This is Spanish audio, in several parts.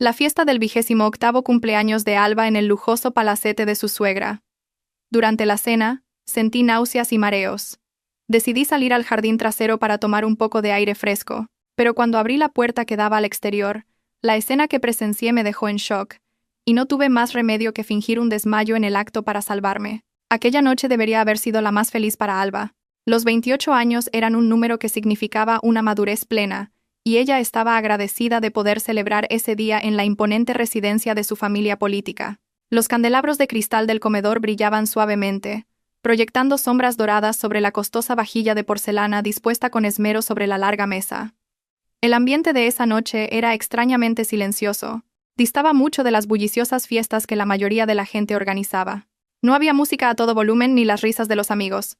La fiesta del 28º cumpleaños de Alba en el lujoso palacete de su suegra. Durante la cena, sentí náuseas y mareos. Decidí salir al jardín trasero para tomar un poco de aire fresco, pero cuando abrí la puerta que daba al exterior, la escena que presencié me dejó en shock, y no tuve más remedio que fingir un desmayo en el acto para salvarme. Aquella noche debería haber sido la más feliz para Alba. Los 28 años eran un número que significaba una madurez plena, y ella estaba agradecida de poder celebrar ese día en la imponente residencia de su familia política. Los candelabros de cristal del comedor brillaban suavemente, proyectando sombras doradas sobre la costosa vajilla de porcelana dispuesta con esmero sobre la larga mesa. El ambiente de esa noche era extrañamente silencioso. Distaba mucho de las bulliciosas fiestas que la mayoría de la gente organizaba. No había música a todo volumen ni las risas de los amigos.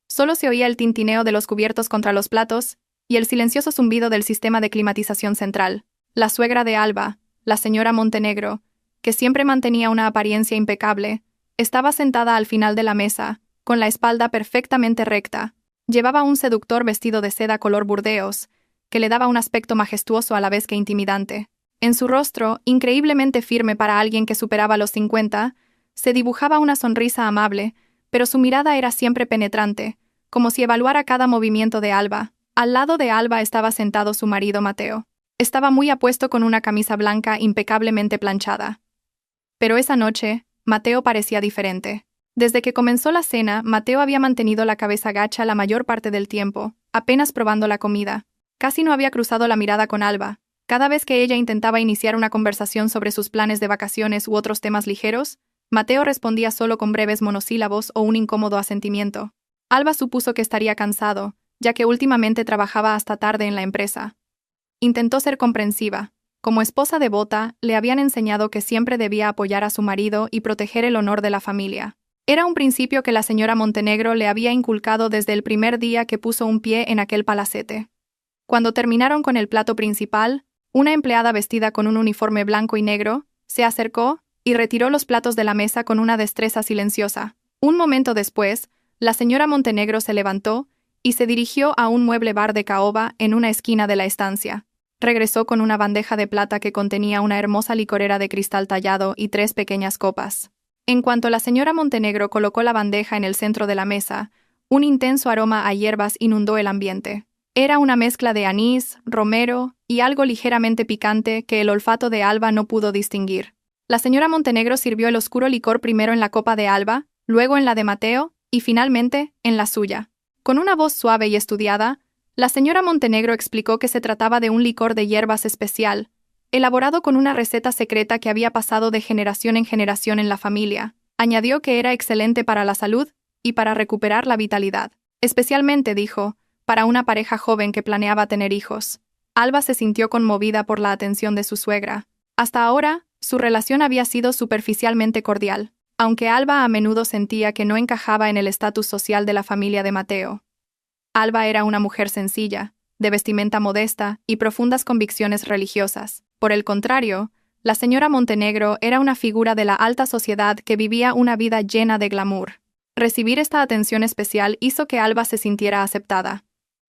Solo se oía el tintineo de los cubiertos contra los platos y el silencioso zumbido del sistema de climatización central. La suegra de Alba, la señora Montenegro, que siempre mantenía una apariencia impecable, estaba sentada al final de la mesa, con la espalda perfectamente recta. Llevaba un seductor vestido de seda color burdeos, que le daba un aspecto majestuoso a la vez que intimidante. En su rostro, increíblemente firme para alguien que superaba los 50, se dibujaba una sonrisa amable, pero su mirada era siempre penetrante, como si evaluara cada movimiento de Alba. Al lado de Alba estaba sentado su marido Mateo. Estaba muy apuesto con una camisa blanca impecablemente planchada. Pero esa noche, Mateo parecía diferente. Desde que comenzó la cena, Mateo había mantenido la cabeza gacha la mayor parte del tiempo, apenas probando la comida. Casi no había cruzado la mirada con Alba. Cada vez que ella intentaba iniciar una conversación sobre sus planes de vacaciones u otros temas ligeros, Mateo respondía solo con breves monosílabos o un incómodo asentimiento. Alba supuso que estaría cansado, ya que últimamente trabajaba hasta tarde en la empresa. Intentó ser comprensiva. Como esposa devota, le habían enseñado que siempre debía apoyar a su marido y proteger el honor de la familia. Era un principio que la señora Montenegro le había inculcado desde el primer día que puso un pie en aquel palacete. Cuando terminaron con el plato principal, una empleada vestida con un uniforme blanco y negro se acercó y retiró los platos de la mesa con una destreza silenciosa. Un momento después, la señora Montenegro se levantó y se dirigió a un mueble bar de caoba en una esquina de la estancia. Regresó con una bandeja de plata que contenía una hermosa licorera de cristal tallado y 3 pequeñas copas. En cuanto la señora Montenegro colocó la bandeja en el centro de la mesa, un intenso aroma a hierbas inundó el ambiente. Era una mezcla de anís, romero y algo ligeramente picante que el olfato de Alba no pudo distinguir. La señora Montenegro sirvió el oscuro licor primero en la copa de Alba, luego en la de Mateo y finalmente en la suya. Con una voz suave y estudiada, la señora Montenegro explicó que se trataba de un licor de hierbas especial, elaborado con una receta secreta que había pasado de generación en generación en la familia. Añadió que era excelente para la salud y para recuperar la vitalidad. Especialmente, dijo, para una pareja joven que planeaba tener hijos. Alba se sintió conmovida por la atención de su suegra. Hasta ahora, su relación había sido superficialmente cordial, aunque Alba a menudo sentía que no encajaba en el estatus social de la familia de Mateo. Alba era una mujer sencilla, de vestimenta modesta y profundas convicciones religiosas. Por el contrario, la señora Montenegro era una figura de la alta sociedad que vivía una vida llena de glamour. Recibir esta atención especial hizo que Alba se sintiera aceptada.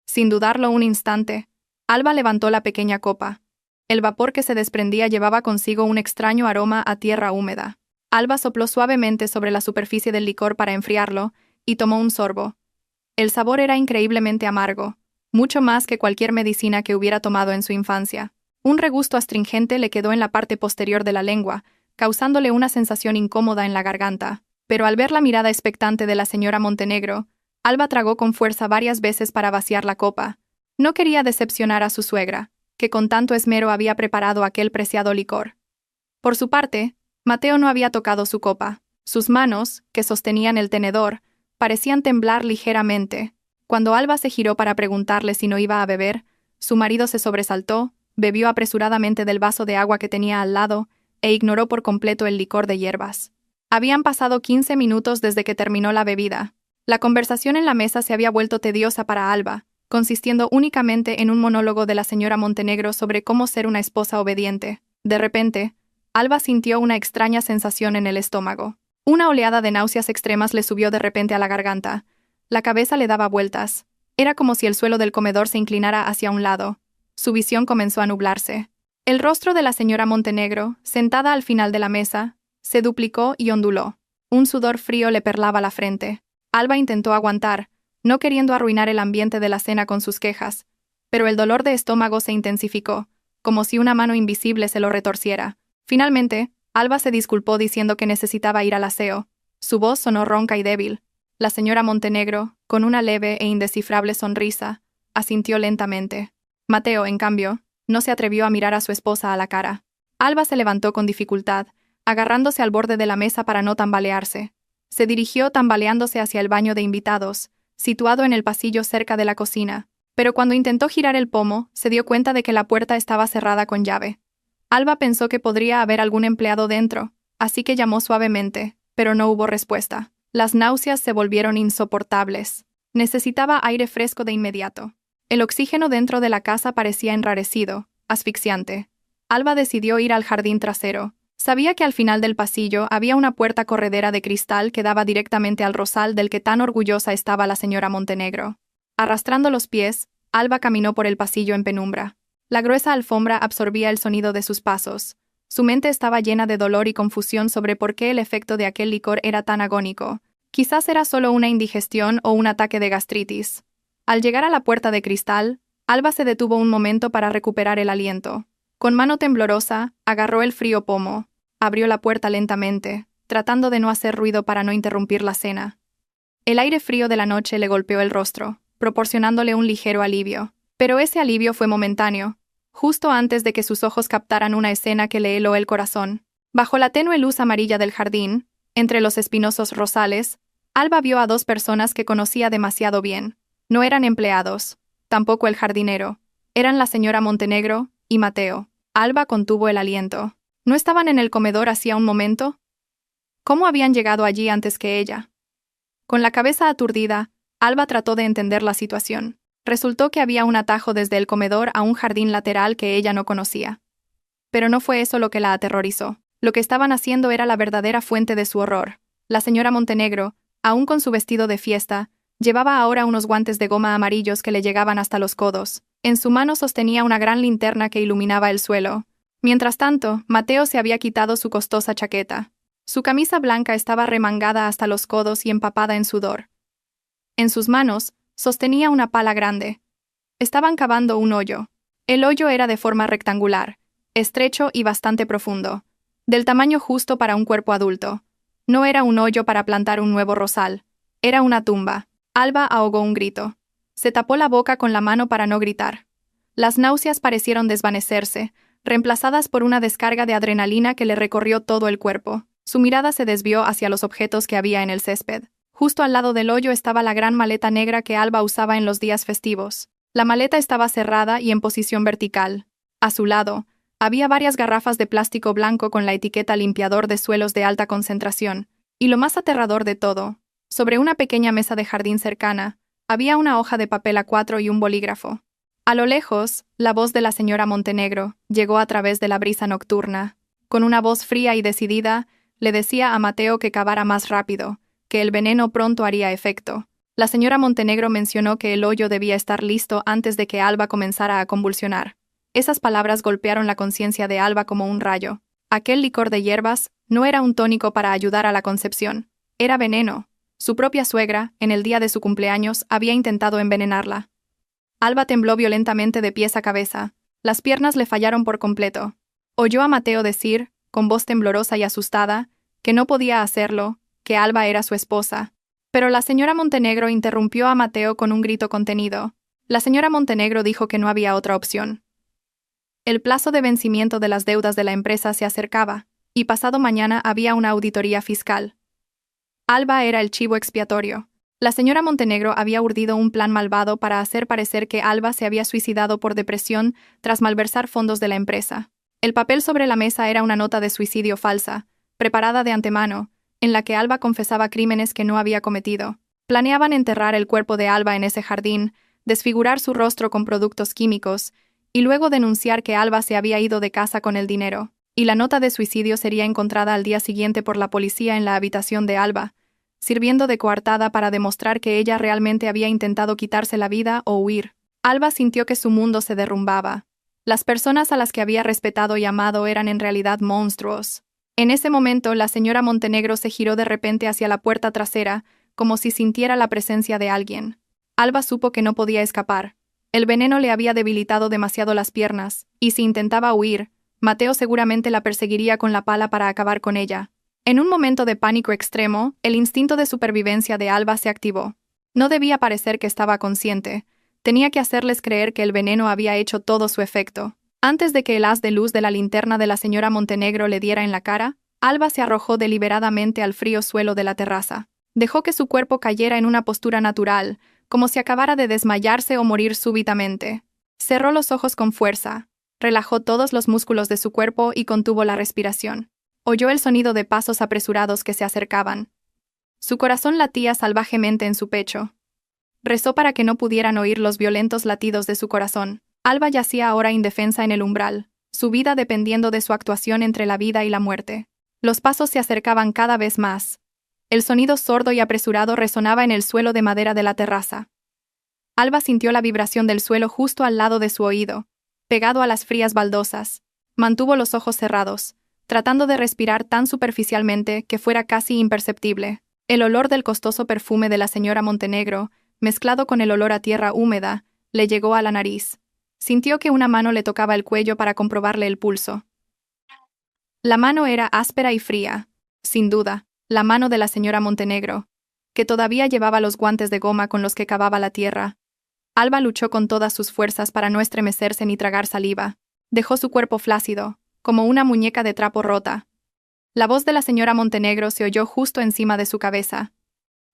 Sin dudarlo un instante, Alba levantó la pequeña copa. El vapor que se desprendía llevaba consigo un extraño aroma a tierra húmeda. Alba sopló suavemente sobre la superficie del licor para enfriarlo y tomó un sorbo. El sabor era increíblemente amargo, mucho más que cualquier medicina que hubiera tomado en su infancia. Un regusto astringente le quedó en la parte posterior de la lengua, causándole una sensación incómoda en la garganta. Pero al ver la mirada expectante de la señora Montenegro, Alba tragó con fuerza varias veces para vaciar la copa. No quería decepcionar a su suegra, que con tanto esmero había preparado aquel preciado licor. Por su parte, Mateo no había tocado su copa. Sus manos, que sostenían el tenedor, parecían temblar ligeramente. Cuando Alba se giró para preguntarle si no iba a beber, su marido se sobresaltó, bebió apresuradamente del vaso de agua que tenía al lado e ignoró por completo el licor de hierbas. Habían pasado 15 minutos desde que terminó la bebida. La conversación en la mesa se había vuelto tediosa para Alba, consistiendo únicamente en un monólogo de la señora Montenegro sobre cómo ser una esposa obediente. De repente, Alba sintió una extraña sensación en el estómago. Una oleada de náuseas extremas le subió de repente a la garganta. La cabeza le daba vueltas. Era como si el suelo del comedor se inclinara hacia un lado. Su visión comenzó a nublarse. El rostro de la señora Montenegro, sentada al final de la mesa, se duplicó y onduló. Un sudor frío le perlaba la frente. Alba intentó aguantar, no queriendo arruinar el ambiente de la cena con sus quejas, pero el dolor de estómago se intensificó, como si una mano invisible se lo retorciera. Finalmente, Alba se disculpó diciendo que necesitaba ir al aseo. Su voz sonó ronca y débil. La señora Montenegro, con una leve e indescifrable sonrisa, asintió lentamente. Mateo, en cambio, no se atrevió a mirar a su esposa a la cara. Alba se levantó con dificultad, agarrándose al borde de la mesa para no tambalearse. Se dirigió tambaleándose hacia el baño de invitados, situado en el pasillo cerca de la cocina, pero cuando intentó girar el pomo, se dio cuenta de que la puerta estaba cerrada con llave. Alba pensó que podría haber algún empleado dentro, así que llamó suavemente, pero no hubo respuesta. Las náuseas se volvieron insoportables. Necesitaba aire fresco de inmediato. El oxígeno dentro de la casa parecía enrarecido, asfixiante. Alba decidió ir al jardín trasero. Sabía que al final del pasillo había una puerta corredera de cristal que daba directamente al rosal del que tan orgullosa estaba la señora Montenegro. Arrastrando los pies, Alba caminó por el pasillo en penumbra. La gruesa alfombra absorbía el sonido de sus pasos. Su mente estaba llena de dolor y confusión sobre por qué el efecto de aquel licor era tan agónico. Quizás era solo una indigestión o un ataque de gastritis. Al llegar a la puerta de cristal, Alba se detuvo un momento para recuperar el aliento. Con mano temblorosa, agarró el frío pomo. Abrió la puerta lentamente, tratando de no hacer ruido para no interrumpir la cena. El aire frío de la noche le golpeó el rostro, proporcionándole un ligero alivio. Pero ese alivio fue momentáneo, justo antes de que sus ojos captaran una escena que le heló el corazón. Bajo la tenue luz amarilla del jardín, entre los espinosos rosales, Alba vio a dos personas que conocía demasiado bien. No eran empleados, tampoco el jardinero. Eran la señora Montenegro y Mateo. Alba contuvo el aliento. ¿No estaban en el comedor hacía un momento? ¿Cómo habían llegado allí antes que ella? Con la cabeza aturdida, Alba trató de entender la situación. Resultó que había un atajo desde el comedor a un jardín lateral que ella no conocía. Pero no fue eso lo que la aterrorizó. Lo que estaban haciendo era la verdadera fuente de su horror. La señora Montenegro, aún con su vestido de fiesta, llevaba ahora unos guantes de goma amarillos que le llegaban hasta los codos. En su mano sostenía una gran linterna que iluminaba el suelo. Mientras tanto, Mateo se había quitado su costosa chaqueta. Su camisa blanca estaba remangada hasta los codos y empapada en sudor. En sus manos, sostenía una pala grande. Estaban cavando un hoyo. El hoyo era de forma rectangular, estrecho y bastante profundo, del tamaño justo para un cuerpo adulto. No era un hoyo para plantar un nuevo rosal. Era una tumba. Alba ahogó un grito. Se tapó la boca con la mano para no gritar. Las náuseas parecieron desvanecerse, reemplazadas por una descarga de adrenalina que le recorrió todo el cuerpo. Su mirada se desvió hacia los objetos que había en el césped. Justo al lado del hoyo estaba la gran maleta negra que Alba usaba en los días festivos. La maleta estaba cerrada y en posición vertical. A su lado, había varias garrafas de plástico blanco con la etiqueta limpiador de suelos de alta concentración. Y lo más aterrador de todo, sobre una pequeña mesa de jardín cercana, había una hoja de papel A4 y un bolígrafo. A lo lejos, la voz de la señora Montenegro llegó a través de la brisa nocturna. Con una voz fría y decidida, le decía a Mateo que cavara más rápido, que el veneno pronto haría efecto. La señora Montenegro mencionó que el hoyo debía estar listo antes de que Alba comenzara a convulsionar. Esas palabras golpearon la conciencia de Alba como un rayo. Aquel licor de hierbas no era un tónico para ayudar a la concepción. Era veneno. Su propia suegra, en el día de su cumpleaños, había intentado envenenarla. Alba tembló violentamente de pies a cabeza. Las piernas le fallaron por completo. Oyó a Mateo decir, con voz temblorosa y asustada, que no podía hacerlo, que Alba era su esposa. Pero la señora Montenegro interrumpió a Mateo con un grito contenido. La señora Montenegro dijo que no había otra opción. El plazo de vencimiento de las deudas de la empresa se acercaba, y pasado mañana había una auditoría fiscal. Alba era el chivo expiatorio. La señora Montenegro había urdido un plan malvado para hacer parecer que Alba se había suicidado por depresión tras malversar fondos de la empresa. El papel sobre la mesa era una nota de suicidio falsa, preparada de antemano, en la que Alba confesaba crímenes que no había cometido. Planeaban enterrar el cuerpo de Alba en ese jardín, desfigurar su rostro con productos químicos, y luego denunciar que Alba se había ido de casa con el dinero, y la nota de suicidio sería encontrada al día siguiente por la policía en la habitación de Alba, sirviendo de coartada para demostrar que ella realmente había intentado quitarse la vida o huir. Alba sintió que su mundo se derrumbaba. Las personas a las que había respetado y amado eran en realidad monstruos. En ese momento, la señora Montenegro se giró de repente hacia la puerta trasera, como si sintiera la presencia de alguien. Alba supo que no podía escapar. El veneno le había debilitado demasiado las piernas, y si intentaba huir, Mateo seguramente la perseguiría con la pala para acabar con ella. En un momento de pánico extremo, el instinto de supervivencia de Alba se activó. No debía parecer que estaba consciente. Tenía que hacerles creer que el veneno había hecho todo su efecto. Antes de que el haz de luz de la linterna de la señora Montenegro le diera en la cara, Alba se arrojó deliberadamente al frío suelo de la terraza. Dejó que su cuerpo cayera en una postura natural, como si acabara de desmayarse o morir súbitamente. Cerró los ojos con fuerza, relajó todos los músculos de su cuerpo y contuvo la respiración. Oyó el sonido de pasos apresurados que se acercaban. Su corazón latía salvajemente en su pecho. Rezó para que no pudieran oír los violentos latidos de su corazón. Alba yacía ahora indefensa en el umbral, su vida dependiendo de su actuación entre la vida y la muerte. Los pasos se acercaban cada vez más. El sonido sordo y apresurado resonaba en el suelo de madera de la terraza. Alba sintió la vibración del suelo justo al lado de su oído, pegado a las frías baldosas. Mantuvo los ojos cerrados, tratando de respirar tan superficialmente que fuera casi imperceptible. El olor del costoso perfume de la señora Montenegro, mezclado con el olor a tierra húmeda, le llegó a la nariz. Sintió que una mano le tocaba el cuello para comprobarle el pulso. La mano era áspera y fría. Sin duda, la mano de la señora Montenegro, que todavía llevaba los guantes de goma con los que cavaba la tierra. Alba luchó con todas sus fuerzas para no estremecerse ni tragar saliva. Dejó su cuerpo flácido, como una muñeca de trapo rota. La voz de la señora Montenegro se oyó justo encima de su cabeza.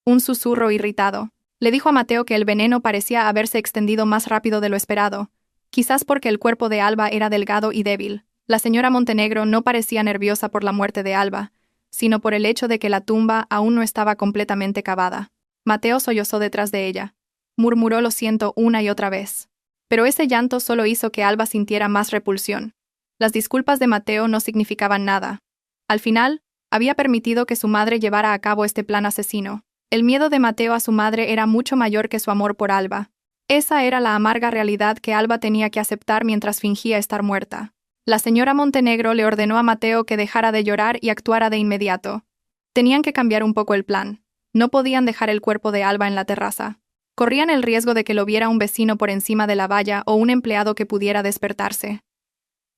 Un susurro irritado. Le dijo a Mateo que el veneno parecía haberse extendido más rápido de lo esperado, quizás porque el cuerpo de Alba era delgado y débil. La señora Montenegro no parecía nerviosa por la muerte de Alba, sino por el hecho de que la tumba aún no estaba completamente cavada. Mateo sollozó detrás de ella. Murmuró lo siento una y otra vez. Pero ese llanto solo hizo que Alba sintiera más repulsión. Las disculpas de Mateo no significaban nada. Al final, había permitido que su madre llevara a cabo este plan asesino. El miedo de Mateo a su madre era mucho mayor que su amor por Alba. Esa era la amarga realidad que Alba tenía que aceptar mientras fingía estar muerta. La señora Montenegro le ordenó a Mateo que dejara de llorar y actuara de inmediato. Tenían que cambiar un poco el plan. No podían dejar el cuerpo de Alba en la terraza. Corrían el riesgo de que lo viera un vecino por encima de la valla o un empleado que pudiera despertarse.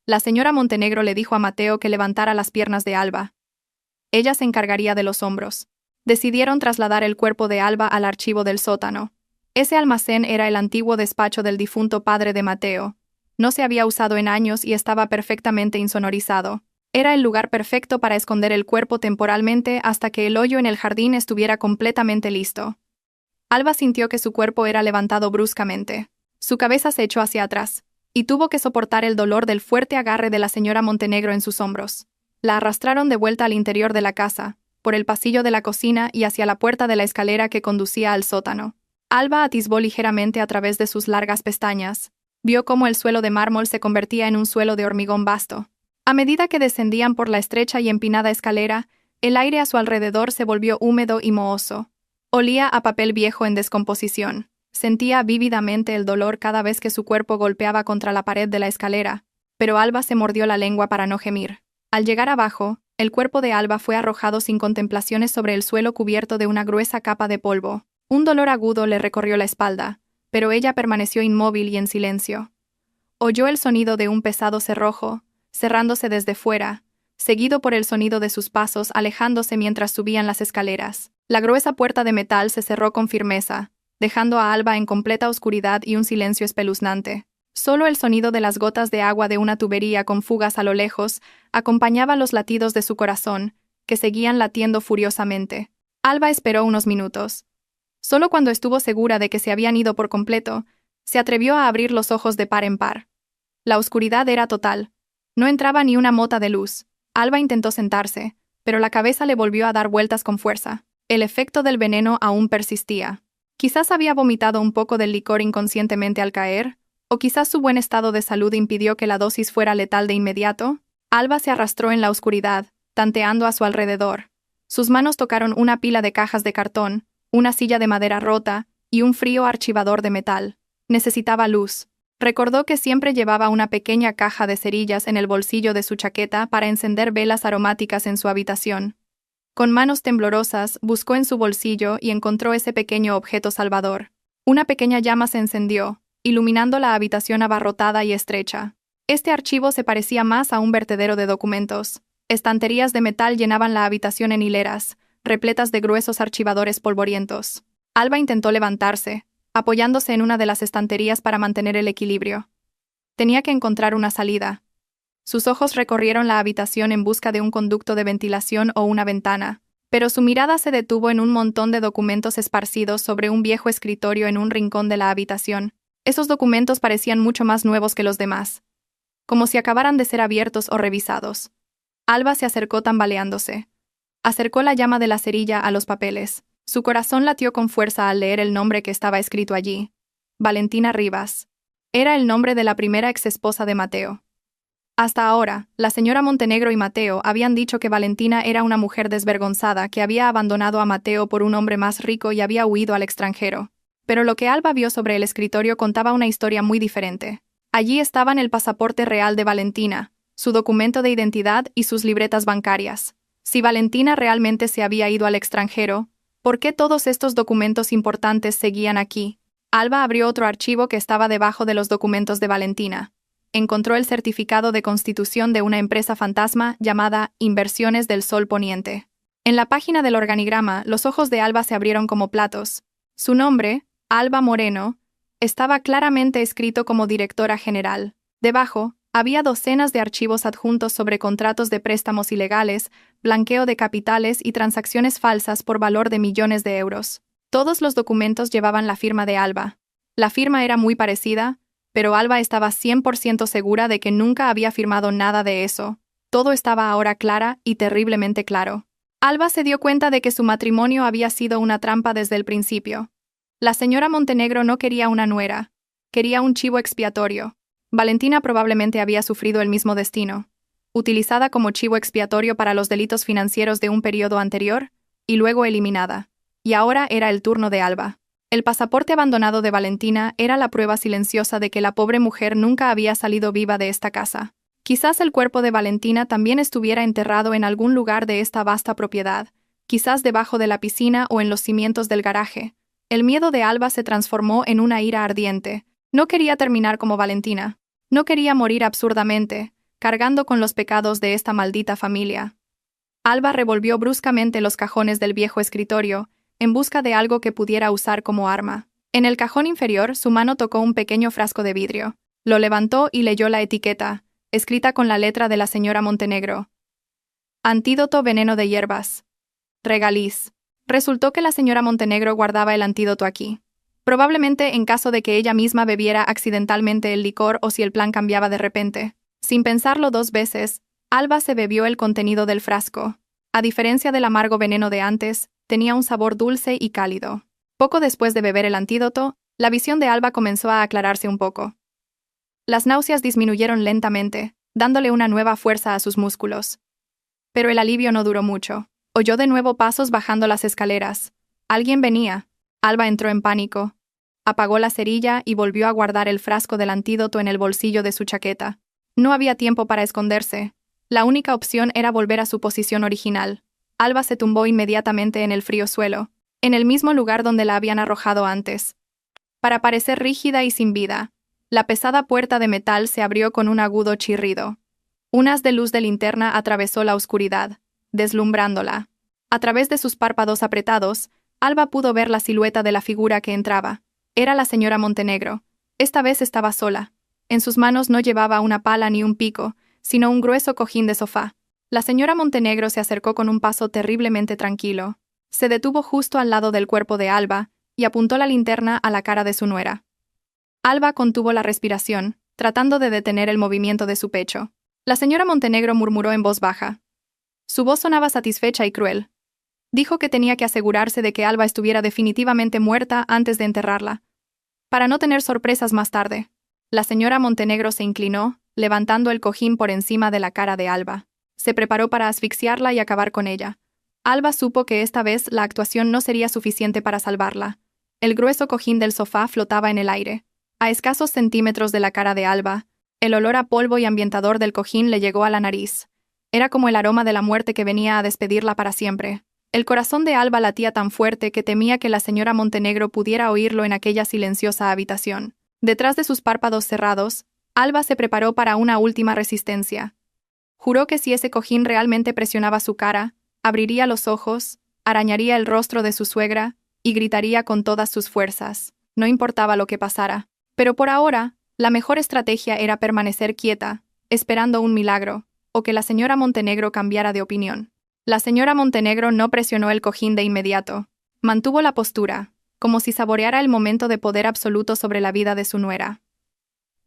La señora Montenegro le dijo a Mateo que levantara las piernas de Alba. Ella se encargaría de los hombros. Decidieron trasladar el cuerpo de Alba al archivo del sótano. Ese almacén era el antiguo despacho del difunto padre de Mateo. No se había usado en años y estaba perfectamente insonorizado. Era el lugar perfecto para esconder el cuerpo temporalmente hasta que el hoyo en el jardín estuviera completamente listo. Alba sintió que su cuerpo era levantado bruscamente. Su cabeza se echó hacia atrás, y tuvo que soportar el dolor del fuerte agarre de la señora Montenegro en sus hombros. La arrastraron de vuelta al interior de la casa, por el pasillo de la cocina y hacia la puerta de la escalera que conducía al sótano. Alba atisbó ligeramente a través de sus largas pestañas. Vio cómo el suelo de mármol se convertía en un suelo de hormigón vasto. A medida que descendían por la estrecha y empinada escalera, el aire a su alrededor se volvió húmedo y mohoso. Olía a papel viejo en descomposición. Sentía vívidamente el dolor cada vez que su cuerpo golpeaba contra la pared de la escalera, pero Alba se mordió la lengua para no gemir. Al llegar abajo, el cuerpo de Alba fue arrojado sin contemplaciones sobre el suelo cubierto de una gruesa capa de polvo. Un dolor agudo le recorrió la espalda, pero ella permaneció inmóvil y en silencio. Oyó el sonido de un pesado cerrojo, cerrándose desde fuera, seguido por el sonido de sus pasos alejándose mientras subían las escaleras. La gruesa puerta de metal se cerró con firmeza, dejando a Alba en completa oscuridad y un silencio espeluznante. Solo el sonido de las gotas de agua de una tubería con fugas a lo lejos acompañaba los latidos de su corazón, que seguían latiendo furiosamente. Alba esperó unos minutos. Solo cuando estuvo segura de que se habían ido por completo, se atrevió a abrir los ojos de par en par. La oscuridad era total. No entraba ni una mota de luz. Alba intentó sentarse, pero la cabeza le volvió a dar vueltas con fuerza. El efecto del veneno aún persistía. Quizás había vomitado un poco del licor inconscientemente al caer, o quizás su buen estado de salud impidió que la dosis fuera letal de inmediato. Alba se arrastró en la oscuridad, tanteando a su alrededor. Sus manos tocaron una pila de cajas de cartón, una silla de madera rota y un frío archivador de metal. Necesitaba luz. Recordó que siempre llevaba una pequeña caja de cerillas en el bolsillo de su chaqueta para encender velas aromáticas en su habitación. Con manos temblorosas, buscó en su bolsillo y encontró ese pequeño objeto salvador. Una pequeña llama se encendió, iluminando la habitación abarrotada y estrecha. Este archivo se parecía más a un vertedero de documentos. Estanterías de metal llenaban la habitación en hileras, repletas de gruesos archivadores polvorientos. Alba intentó levantarse, apoyándose en una de las estanterías para mantener el equilibrio. Tenía que encontrar una salida. Sus ojos recorrieron la habitación en busca de un conducto de ventilación o una ventana, pero su mirada se detuvo en un montón de documentos esparcidos sobre un viejo escritorio en un rincón de la habitación. Esos documentos parecían mucho más nuevos que los demás, como si acabaran de ser abiertos o revisados. Alba se acercó tambaleándose. Acercó la llama de la cerilla a los papeles. Su corazón latió con fuerza al leer el nombre que estaba escrito allí. Valentina Rivas. Era el nombre de la primera exesposa de Mateo. Hasta ahora, la señora Montenegro y Mateo habían dicho que Valentina era una mujer desvergonzada que había abandonado a Mateo por un hombre más rico y había huido al extranjero. Pero lo que Alba vio sobre el escritorio contaba una historia muy diferente. Allí estaban el pasaporte real de Valentina, su documento de identidad y sus libretas bancarias. Si Valentina realmente se había ido al extranjero, ¿por qué todos estos documentos importantes seguían aquí? Alba abrió otro archivo que estaba debajo de los documentos de Valentina. Encontró el certificado de constitución de una empresa fantasma llamada Inversiones del Sol Poniente. En la página del organigrama, los ojos de Alba se abrieron como platos. Su nombre, Alba Moreno, estaba claramente escrito como directora general. Debajo, había docenas de archivos adjuntos sobre contratos de préstamos ilegales, blanqueo de capitales y transacciones falsas por valor de millones de euros. Todos los documentos llevaban la firma de Alba. La firma era muy parecida, pero Alba estaba 100% segura de que nunca había firmado nada de eso. Todo estaba ahora clara y terriblemente claro. Alba se dio cuenta de que su matrimonio había sido una trampa desde el principio. La señora Montenegro no quería una nuera, quería un chivo expiatorio. Valentina probablemente había sufrido el mismo destino, utilizada como chivo expiatorio para los delitos financieros de un periodo anterior, y luego eliminada. Y ahora era el turno de Alba. El pasaporte abandonado de Valentina era la prueba silenciosa de que la pobre mujer nunca había salido viva de esta casa. Quizás el cuerpo de Valentina también estuviera enterrado en algún lugar de esta vasta propiedad, quizás debajo de la piscina o en los cimientos del garaje. El miedo de Alba se transformó en una ira ardiente. No quería terminar como Valentina. No quería morir absurdamente, cargando con los pecados de esta maldita familia. Alba revolvió bruscamente los cajones del viejo escritorio, en busca de algo que pudiera usar como arma. En el cajón inferior, su mano tocó un pequeño frasco de vidrio. Lo levantó y leyó la etiqueta, escrita con la letra de la señora Montenegro. Antídoto veneno de hierbas. Regaliz. Resultó que la señora Montenegro guardaba el antídoto aquí. Probablemente en caso de que ella misma bebiera accidentalmente el licor o si el plan cambiaba de repente. Sin pensarlo 2 veces, Alba se bebió el contenido del frasco. A diferencia del amargo veneno de antes, tenía un sabor dulce y cálido. Poco después de beber el antídoto, la visión de Alba comenzó a aclararse un poco. Las náuseas disminuyeron lentamente, dándole una nueva fuerza a sus músculos. Pero el alivio no duró mucho. Oyó de nuevo pasos bajando las escaleras. Alguien venía. Alba entró en pánico. Apagó la cerilla y volvió a guardar el frasco del antídoto en el bolsillo de su chaqueta. No había tiempo para esconderse. La única opción era volver a su posición original. Alba se tumbó inmediatamente en el frío suelo, en el mismo lugar donde la habían arrojado antes. Para parecer rígida y sin vida, la pesada puerta de metal se abrió con un agudo chirrido. Un haz de luz de linterna atravesó la oscuridad, deslumbrándola. A través de sus párpados apretados, Alba pudo ver la silueta de la figura que entraba. Era la señora Montenegro. Esta vez estaba sola. En sus manos no llevaba una pala ni un pico, sino un grueso cojín de sofá. La señora Montenegro se acercó con un paso terriblemente tranquilo. Se detuvo justo al lado del cuerpo de Alba y apuntó la linterna a la cara de su nuera. Alba contuvo la respiración, tratando de detener el movimiento de su pecho. La señora Montenegro murmuró en voz baja. Su voz sonaba satisfecha y cruel. Dijo que tenía que asegurarse de que Alba estuviera definitivamente muerta antes de enterrarla, para no tener sorpresas más tarde. La señora Montenegro se inclinó, levantando el cojín por encima de la cara de Alba. Se preparó para asfixiarla y acabar con ella. Alba supo que esta vez la actuación no sería suficiente para salvarla. El grueso cojín del sofá flotaba en el aire. A escasos centímetros de la cara de Alba, el olor a polvo y ambientador del cojín le llegó a la nariz. Era como el aroma de la muerte que venía a despedirla para siempre. El corazón de Alba latía tan fuerte que temía que la señora Montenegro pudiera oírlo en aquella silenciosa habitación. Detrás de sus párpados cerrados, Alba se preparó para una última resistencia. Juró que si ese cojín realmente presionaba su cara, abriría los ojos, arañaría el rostro de su suegra y gritaría con todas sus fuerzas. No importaba lo que pasara. Pero por ahora, la mejor estrategia era permanecer quieta, esperando un milagro, o que la señora Montenegro cambiara de opinión. La señora Montenegro no presionó el cojín de inmediato. Mantuvo la postura, como si saboreara el momento de poder absoluto sobre la vida de su nuera.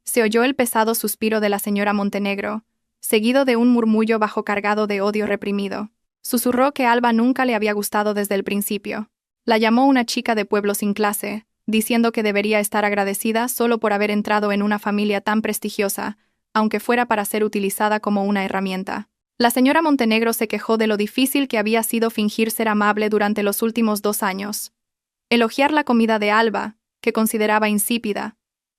Se oyó el pesado suspiro de la señora Montenegro, seguido de un murmullo bajo cargado de odio reprimido. Susurró que Alba nunca le había gustado desde el principio. La llamó una chica de pueblo sin clase, diciendo que debería estar agradecida solo por haber entrado en una familia tan prestigiosa, aunque fuera para ser utilizada como una herramienta. La señora Montenegro se quejó de lo difícil que había sido fingir ser amable durante los últimos 2 años. Elogiar la comida de Alba, que consideraba insípida,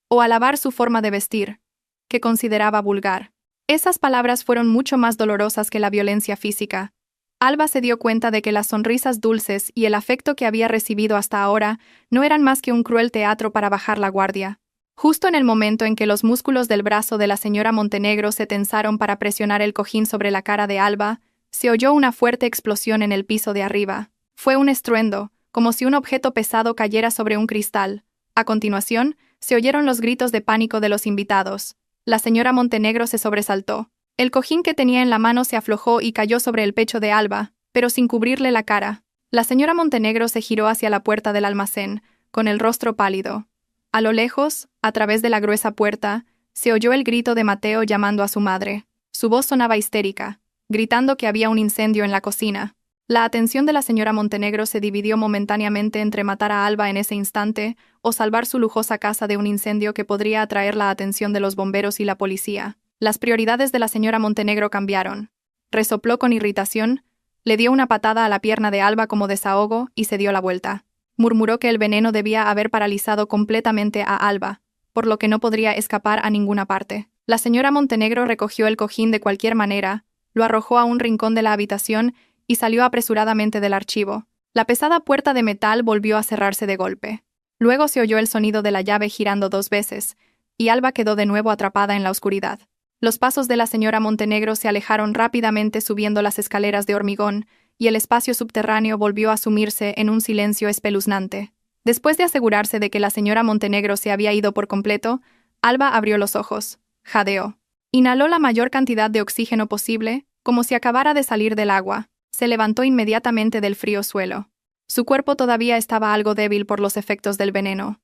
o alabar su forma de vestir, que consideraba vulgar. Esas palabras fueron mucho más dolorosas que la violencia física. Alba se dio cuenta de que las sonrisas dulces y el afecto que había recibido hasta ahora no eran más que un cruel teatro para bajar la guardia. Justo en el momento en que los músculos del brazo de la señora Montenegro se tensaron para presionar el cojín sobre la cara de Alba, se oyó una fuerte explosión en el piso de arriba. Fue un estruendo, como si un objeto pesado cayera sobre un cristal. A continuación, se oyeron los gritos de pánico de los invitados. La señora Montenegro se sobresaltó. El cojín que tenía en la mano se aflojó y cayó sobre el pecho de Alba, pero sin cubrirle la cara. La señora Montenegro se giró hacia la puerta del almacén, con el rostro pálido. A lo lejos, a través de la gruesa puerta, se oyó el grito de Mateo llamando a su madre. Su voz sonaba histérica, gritando que había un incendio en la cocina. La atención de la señora Montenegro se dividió momentáneamente entre matar a Alba en ese instante o salvar su lujosa casa de un incendio que podría atraer la atención de los bomberos y la policía. Las prioridades de la señora Montenegro cambiaron. Resopló con irritación, le dio una patada a la pierna de Alba como desahogo y se dio la vuelta. Murmuró que el veneno debía haber paralizado completamente a Alba, por lo que no podría escapar a ninguna parte. La señora Montenegro recogió el cojín de cualquier manera, lo arrojó a un rincón de la habitación y salió apresuradamente del archivo. La pesada puerta de metal volvió a cerrarse de golpe. Luego se oyó el sonido de la llave girando 2 veces, y Alba quedó de nuevo atrapada en la oscuridad. Los pasos de la señora Montenegro se alejaron rápidamente subiendo las escaleras de hormigón, y el espacio subterráneo volvió a sumirse en un silencio espeluznante. Después de asegurarse de que la señora Montenegro se había ido por completo, Alba abrió los ojos. Jadeó. Inhaló la mayor cantidad de oxígeno posible, como si acabara de salir del agua. Se levantó inmediatamente del frío suelo. Su cuerpo todavía estaba algo débil por los efectos del veneno.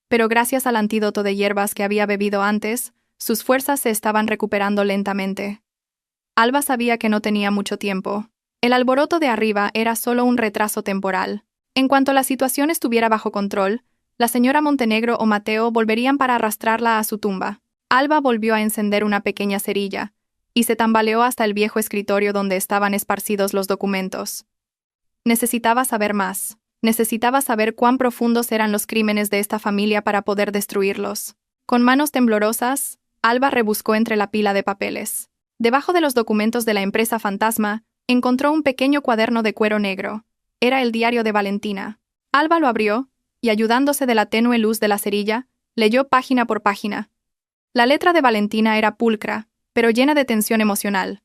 Pero gracias al antídoto de hierbas que había bebido antes, sus fuerzas se estaban recuperando lentamente. Alba sabía que no tenía mucho tiempo. El alboroto de arriba era solo un retraso temporal. En cuanto la situación estuviera bajo control, la señora Montenegro o Mateo volverían para arrastrarla a su tumba. Alba volvió a encender una pequeña cerilla, y se tambaleó hasta el viejo escritorio donde estaban esparcidos los documentos. Necesitaba saber más. Necesitaba saber cuán profundos eran los crímenes de esta familia para poder destruirlos. Con manos temblorosas, Alba rebuscó entre la pila de papeles. Debajo de los documentos de la empresa fantasma, encontró un pequeño cuaderno de cuero negro. Era el diario de Valentina. Alba lo abrió, y ayudándose de la tenue luz de la cerilla, leyó página por página. La letra de Valentina era pulcra, pero llena de tensión emocional.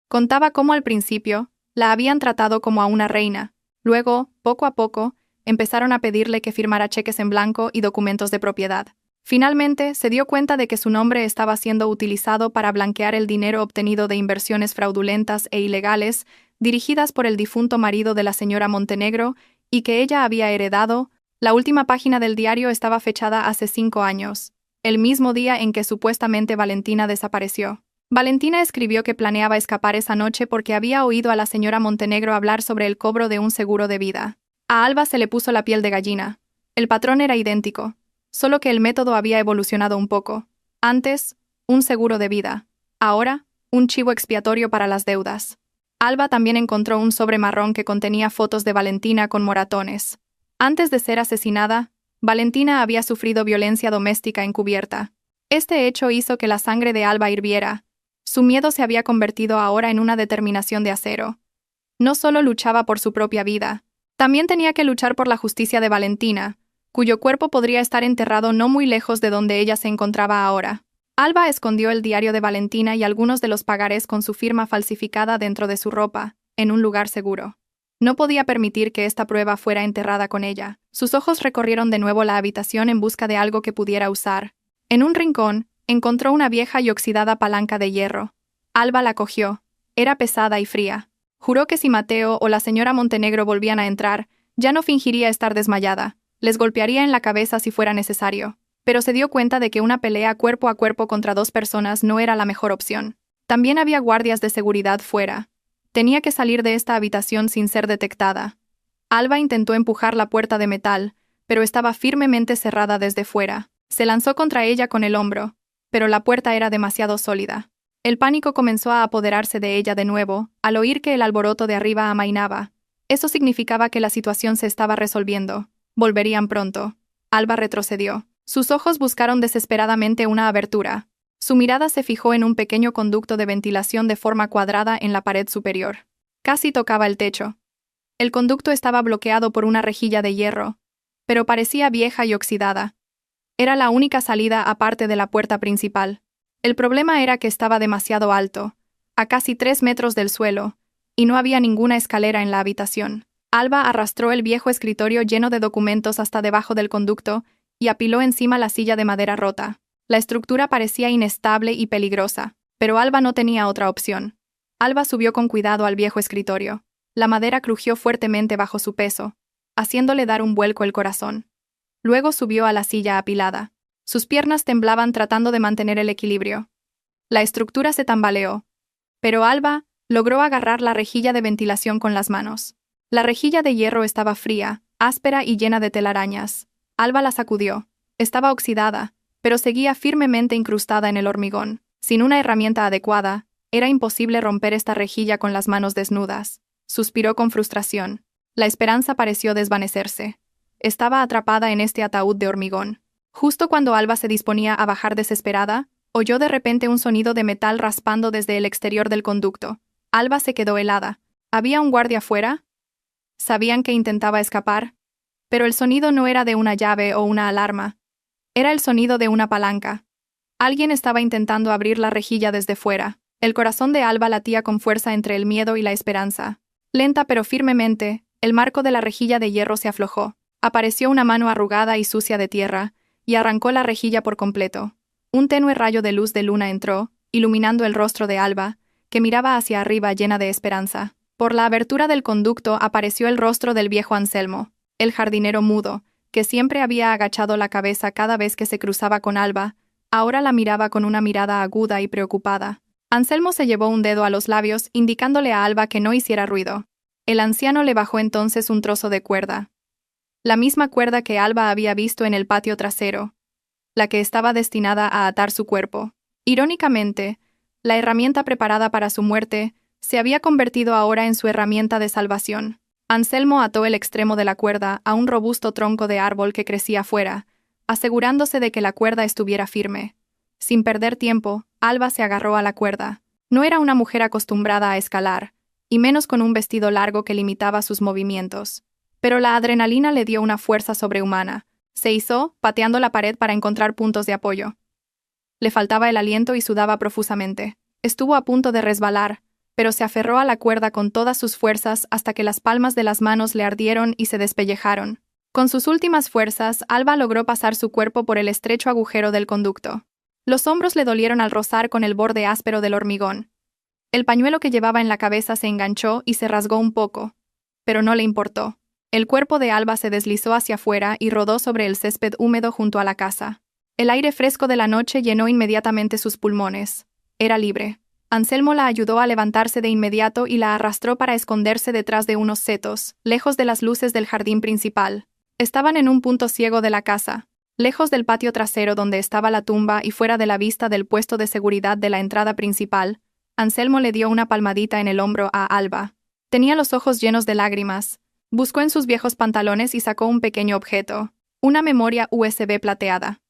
Contaba cómo al principio la habían tratado como a una reina. Luego, poco a poco, empezaron a pedirle que firmara cheques en blanco y documentos de propiedad. Finalmente, se dio cuenta de que su nombre estaba siendo utilizado para blanquear el dinero obtenido de inversiones fraudulentas e ilegales dirigidas por el difunto marido de la señora Montenegro y que ella había heredado. La última página del diario estaba fechada hace 5 años, el mismo día en que supuestamente Valentina desapareció. Valentina escribió que planeaba escapar esa noche porque había oído a la señora Montenegro hablar sobre el cobro de un seguro de vida. A Alba se le puso la piel de gallina. El patrón era idéntico, solo que el método había evolucionado un poco. Antes, un seguro de vida. Ahora, un chivo expiatorio para las deudas. Alba también encontró un sobre marrón que contenía fotos de Valentina con moratones. Antes de ser asesinada, Valentina había sufrido violencia doméstica encubierta. Este hecho hizo que la sangre de Alba hirviera. Su miedo se había convertido ahora en una determinación de acero. No solo luchaba por su propia vida, también tenía que luchar por la justicia de Valentina, cuyo cuerpo podría estar enterrado no muy lejos de donde ella se encontraba ahora. Alba escondió el diario de Valentina y algunos de los pagares con su firma falsificada dentro de su ropa, en un lugar seguro. No podía permitir que esta prueba fuera enterrada con ella. Sus ojos recorrieron de nuevo la habitación en busca de algo que pudiera usar. En un rincón, encontró una vieja y oxidada palanca de hierro. Alba la cogió. Era pesada y fría. Juró que si Mateo o la señora Montenegro volvían a entrar, ya no fingiría estar desmayada. Les golpearía en la cabeza si fuera necesario. Pero se dio cuenta de que una pelea cuerpo a cuerpo contra dos personas no era la mejor opción. También había guardias de seguridad fuera. Tenía que salir de esta habitación sin ser detectada. Alba intentó empujar la puerta de metal, pero estaba firmemente cerrada desde fuera. Se lanzó contra ella con el hombro, pero la puerta era demasiado sólida. El pánico comenzó a apoderarse de ella de nuevo, al oír que el alboroto de arriba amainaba. Eso significaba que la situación se estaba resolviendo. Volverían pronto. Alba retrocedió. Sus ojos buscaron desesperadamente una abertura. Su mirada se fijó en un pequeño conducto de ventilación de forma cuadrada en la pared superior. Casi tocaba el techo. El conducto estaba bloqueado por una rejilla de hierro, pero parecía vieja y oxidada. Era la única salida aparte de la puerta principal. El problema era que estaba demasiado alto, a casi 3 metros del suelo, y no había ninguna escalera en la habitación. Alba arrastró el viejo escritorio lleno de documentos hasta debajo del conducto y apiló encima la silla de madera rota. La estructura parecía inestable y peligrosa, pero Alba no tenía otra opción. Alba subió con cuidado al viejo escritorio. La madera crujió fuertemente bajo su peso, haciéndole dar un vuelco el corazón. Luego subió a la silla apilada. Sus piernas temblaban tratando de mantener el equilibrio. La estructura se tambaleó, pero Alba logró agarrar la rejilla de ventilación con las manos. La rejilla de hierro estaba fría, áspera y llena de telarañas. Alba la sacudió. Estaba oxidada, pero seguía firmemente incrustada en el hormigón. Sin una herramienta adecuada, era imposible romper esta rejilla con las manos desnudas. Suspiró con frustración. La esperanza pareció desvanecerse. Estaba atrapada en este ataúd de hormigón. Justo cuando Alba se disponía a bajar desesperada, oyó de repente un sonido de metal raspando desde el exterior del conducto. Alba se quedó helada. ¿Había un guardia afuera? Sabían que intentaba escapar, pero el sonido no era de una llave o una alarma. Era el sonido de una palanca. Alguien estaba intentando abrir la rejilla desde fuera. El corazón de Alba latía con fuerza entre el miedo y la esperanza. Lenta pero firmemente, el marco de la rejilla de hierro se aflojó. Apareció una mano arrugada y sucia de tierra, y arrancó la rejilla por completo. Un tenue rayo de luz de luna entró, iluminando el rostro de Alba, que miraba hacia arriba llena de esperanza. Por la abertura del conducto apareció el rostro del viejo Anselmo, el jardinero mudo, que siempre había agachado la cabeza cada vez que se cruzaba con Alba, ahora la miraba con una mirada aguda y preocupada. Anselmo se llevó un dedo a los labios, indicándole a Alba que no hiciera ruido. El anciano le bajó entonces un trozo de cuerda. La misma cuerda que Alba había visto en el patio trasero, la que estaba destinada a atar su cuerpo. Irónicamente, la herramienta preparada para su muerte se había convertido ahora en su herramienta de salvación. Anselmo ató el extremo de la cuerda a un robusto tronco de árbol que crecía afuera, asegurándose de que la cuerda estuviera firme. Sin perder tiempo, Alba se agarró a la cuerda. No era una mujer acostumbrada a escalar, y menos con un vestido largo que limitaba sus movimientos. Pero la adrenalina le dio una fuerza sobrehumana. Se izó, pateando la pared para encontrar puntos de apoyo. Le faltaba el aliento y sudaba profusamente. Estuvo a punto de resbalar, pero se aferró a la cuerda con todas sus fuerzas hasta que las palmas de las manos le ardieron y se despellejaron. Con sus últimas fuerzas, Alba logró pasar su cuerpo por el estrecho agujero del conducto. Los hombros le dolieron al rozar con el borde áspero del hormigón. El pañuelo que llevaba en la cabeza se enganchó y se rasgó un poco, pero no le importó. El cuerpo de Alba se deslizó hacia afuera y rodó sobre el césped húmedo junto a la casa. El aire fresco de la noche llenó inmediatamente sus pulmones. Era libre. Anselmo la ayudó a levantarse de inmediato y la arrastró para esconderse detrás de unos setos, lejos de las luces del jardín principal. Estaban en un punto ciego de la casa, lejos del patio trasero donde estaba la tumba y fuera de la vista del puesto de seguridad de la entrada principal. Anselmo le dio una palmadita en el hombro a Alba. Tenía los ojos llenos de lágrimas. Buscó en sus viejos pantalones y sacó un pequeño objeto. Una memoria USB plateada.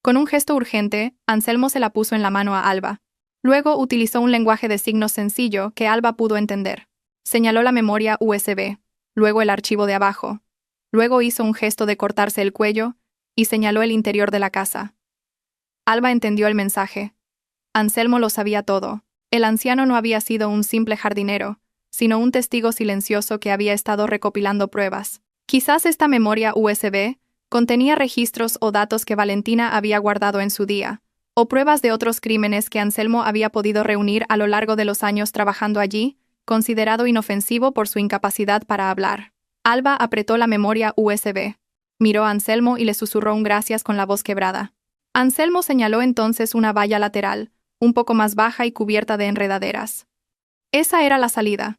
Con un gesto urgente, Anselmo se la puso en la mano a Alba. Luego utilizó un lenguaje de signos sencillo que Alba pudo entender. Señaló la memoria USB, luego el archivo de abajo. Luego hizo un gesto de cortarse el cuello y señaló el interior de la casa. Alba entendió el mensaje. Anselmo lo sabía todo. El anciano no había sido un simple jardinero, sino un testigo silencioso que había estado recopilando pruebas. Quizás esta memoria USB contenía registros o datos que Valentina había guardado en su día, o pruebas de otros crímenes que Anselmo había podido reunir a lo largo de los años trabajando allí, considerado inofensivo por su incapacidad para hablar. Alba apretó la memoria USB. Miró a Anselmo y le susurró un gracias con la voz quebrada. Anselmo señaló entonces una valla lateral, un poco más baja y cubierta de enredaderas. Esa era la salida.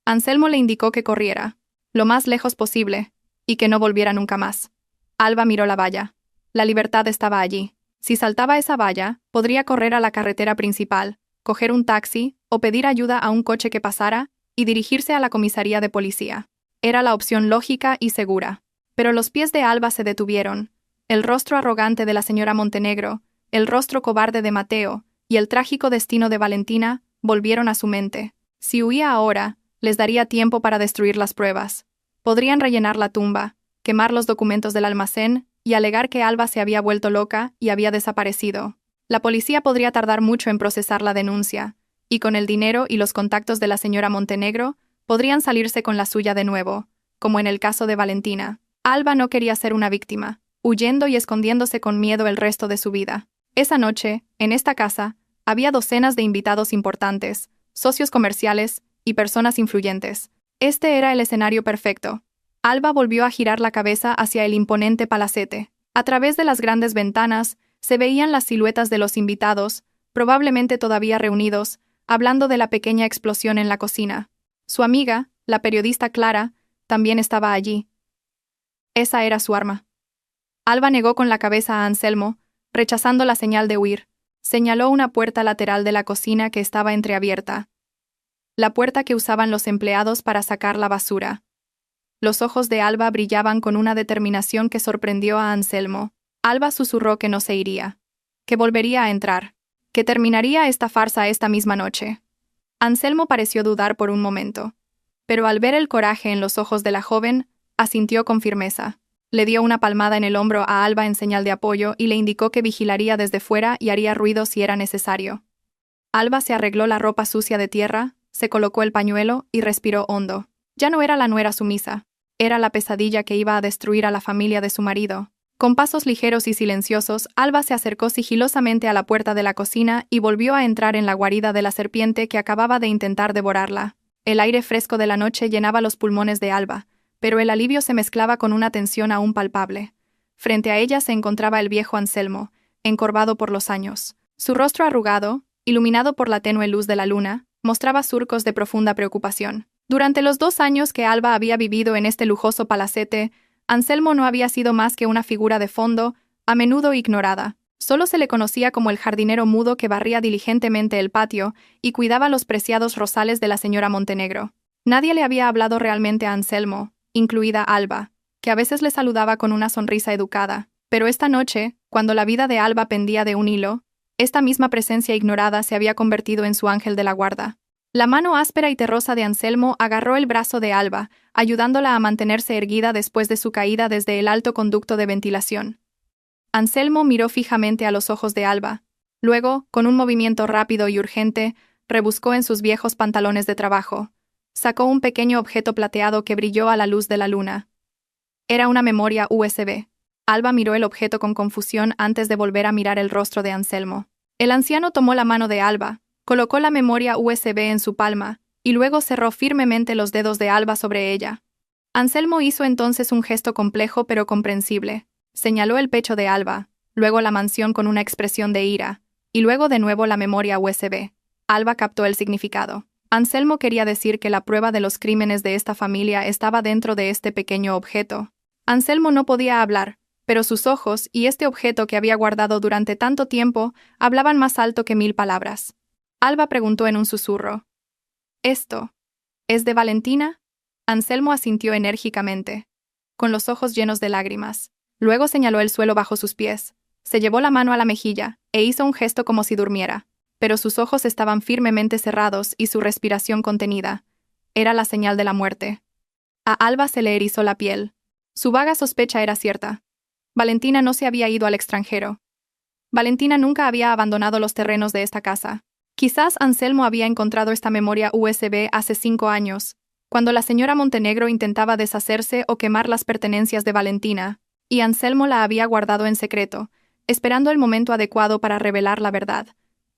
Anselmo le indicó que corriera, lo más lejos posible, y que no volviera nunca más. Alba miró la valla. La libertad estaba allí. Si saltaba esa valla, podría correr a la carretera principal, coger un taxi o pedir ayuda a un coche que pasara y dirigirse a la comisaría de policía. Era la opción lógica y segura. Pero los pies de Alba se detuvieron. El rostro arrogante de la señora Montenegro, el rostro cobarde de Mateo y el trágico destino de Valentina volvieron a su mente. Si huía ahora, les daría tiempo para destruir las pruebas. Podrían rellenar la tumba, quemar los documentos del almacén y alegar que Alba se había vuelto loca y había desaparecido. La policía podría tardar mucho en procesar la denuncia, y con el dinero y los contactos de la señora Montenegro, podrían salirse con la suya de nuevo, como en el caso de Valentina. Alba no quería ser una víctima, huyendo y escondiéndose con miedo el resto de su vida. Esa noche, en esta casa, había docenas de invitados importantes, socios comerciales y personas influyentes. Este era el escenario perfecto. Alba volvió a girar la cabeza hacia el imponente palacete. A través de las grandes ventanas, se veían las siluetas de los invitados, probablemente todavía reunidos, hablando de la pequeña explosión en la cocina. Su amiga, la periodista Clara, también estaba allí. Esa era su arma. Alba negó con la cabeza a Anselmo, rechazando la señal de huir. Señaló una puerta lateral de la cocina que estaba entreabierta. La puerta que usaban los empleados para sacar la basura. Los ojos de Alba brillaban con una determinación que sorprendió a Anselmo. Alba susurró que no se iría, que volvería a entrar, que terminaría esta farsa esta misma noche. Anselmo pareció dudar por un momento, pero al ver el coraje en los ojos de la joven, asintió con firmeza. Le dio una palmada en el hombro a Alba en señal de apoyo y le indicó que vigilaría desde fuera y haría ruido si era necesario. Alba se arregló la ropa sucia de tierra, se colocó el pañuelo y respiró hondo. Ya no era la nuera sumisa, era la pesadilla que iba a destruir a la familia de su marido. Con pasos ligeros y silenciosos, Alba se acercó sigilosamente a la puerta de la cocina y volvió a entrar en la guarida de la serpiente que acababa de intentar devorarla. El aire fresco de la noche llenaba los pulmones de Alba, pero el alivio se mezclaba con una tensión aún palpable. Frente a ella se encontraba el viejo Anselmo, encorvado por los años. Su rostro arrugado, iluminado por la tenue luz de la luna, mostraba surcos de profunda preocupación. Durante los 2 años que Alba había vivido en este lujoso palacete, Anselmo no había sido más que una figura de fondo, a menudo ignorada. Solo se le conocía como el jardinero mudo que barría diligentemente el patio y cuidaba los preciados rosales de la señora Montenegro. Nadie le había hablado realmente a Anselmo, incluida Alba, que a veces le saludaba con una sonrisa educada. Pero esta noche, cuando la vida de Alba pendía de un hilo, esta misma presencia ignorada se había convertido en su ángel de la guarda. La mano áspera y terrosa de Anselmo agarró el brazo de Alba, ayudándola a mantenerse erguida después de su caída desde el alto conducto de ventilación. Anselmo miró fijamente a los ojos de Alba. Luego, con un movimiento rápido y urgente, rebuscó en sus viejos pantalones de trabajo. Sacó un pequeño objeto plateado que brilló a la luz de la luna. Era una memoria USB. Alba miró el objeto con confusión antes de volver a mirar el rostro de Anselmo. El anciano tomó la mano de Alba, colocó la memoria USB en su palma, y luego cerró firmemente los dedos de Alba sobre ella. Anselmo hizo entonces un gesto complejo pero comprensible. Señaló el pecho de Alba, luego la mansión con una expresión de ira, y luego de nuevo la memoria USB. Alba captó el significado. Anselmo quería decir que la prueba de los crímenes de esta familia estaba dentro de este pequeño objeto. Anselmo no podía hablar, pero sus ojos y este objeto que había guardado durante tanto tiempo hablaban más alto que 1000 palabras. Alba preguntó en un susurro. ¿Esto es de Valentina? Anselmo asintió enérgicamente, con los ojos llenos de lágrimas. Luego señaló el suelo bajo sus pies. Se llevó la mano a la mejilla, e hizo un gesto como si durmiera. Pero sus ojos estaban firmemente cerrados y su respiración contenida. Era la señal de la muerte. A Alba se le erizó la piel. Su vaga sospecha era cierta. Valentina no se había ido al extranjero. Valentina nunca había abandonado los terrenos de esta casa. Quizás Anselmo había encontrado esta memoria USB hace 5 años, cuando la señora Montenegro intentaba deshacerse o quemar las pertenencias de Valentina, y Anselmo la había guardado en secreto, esperando el momento adecuado para revelar la verdad,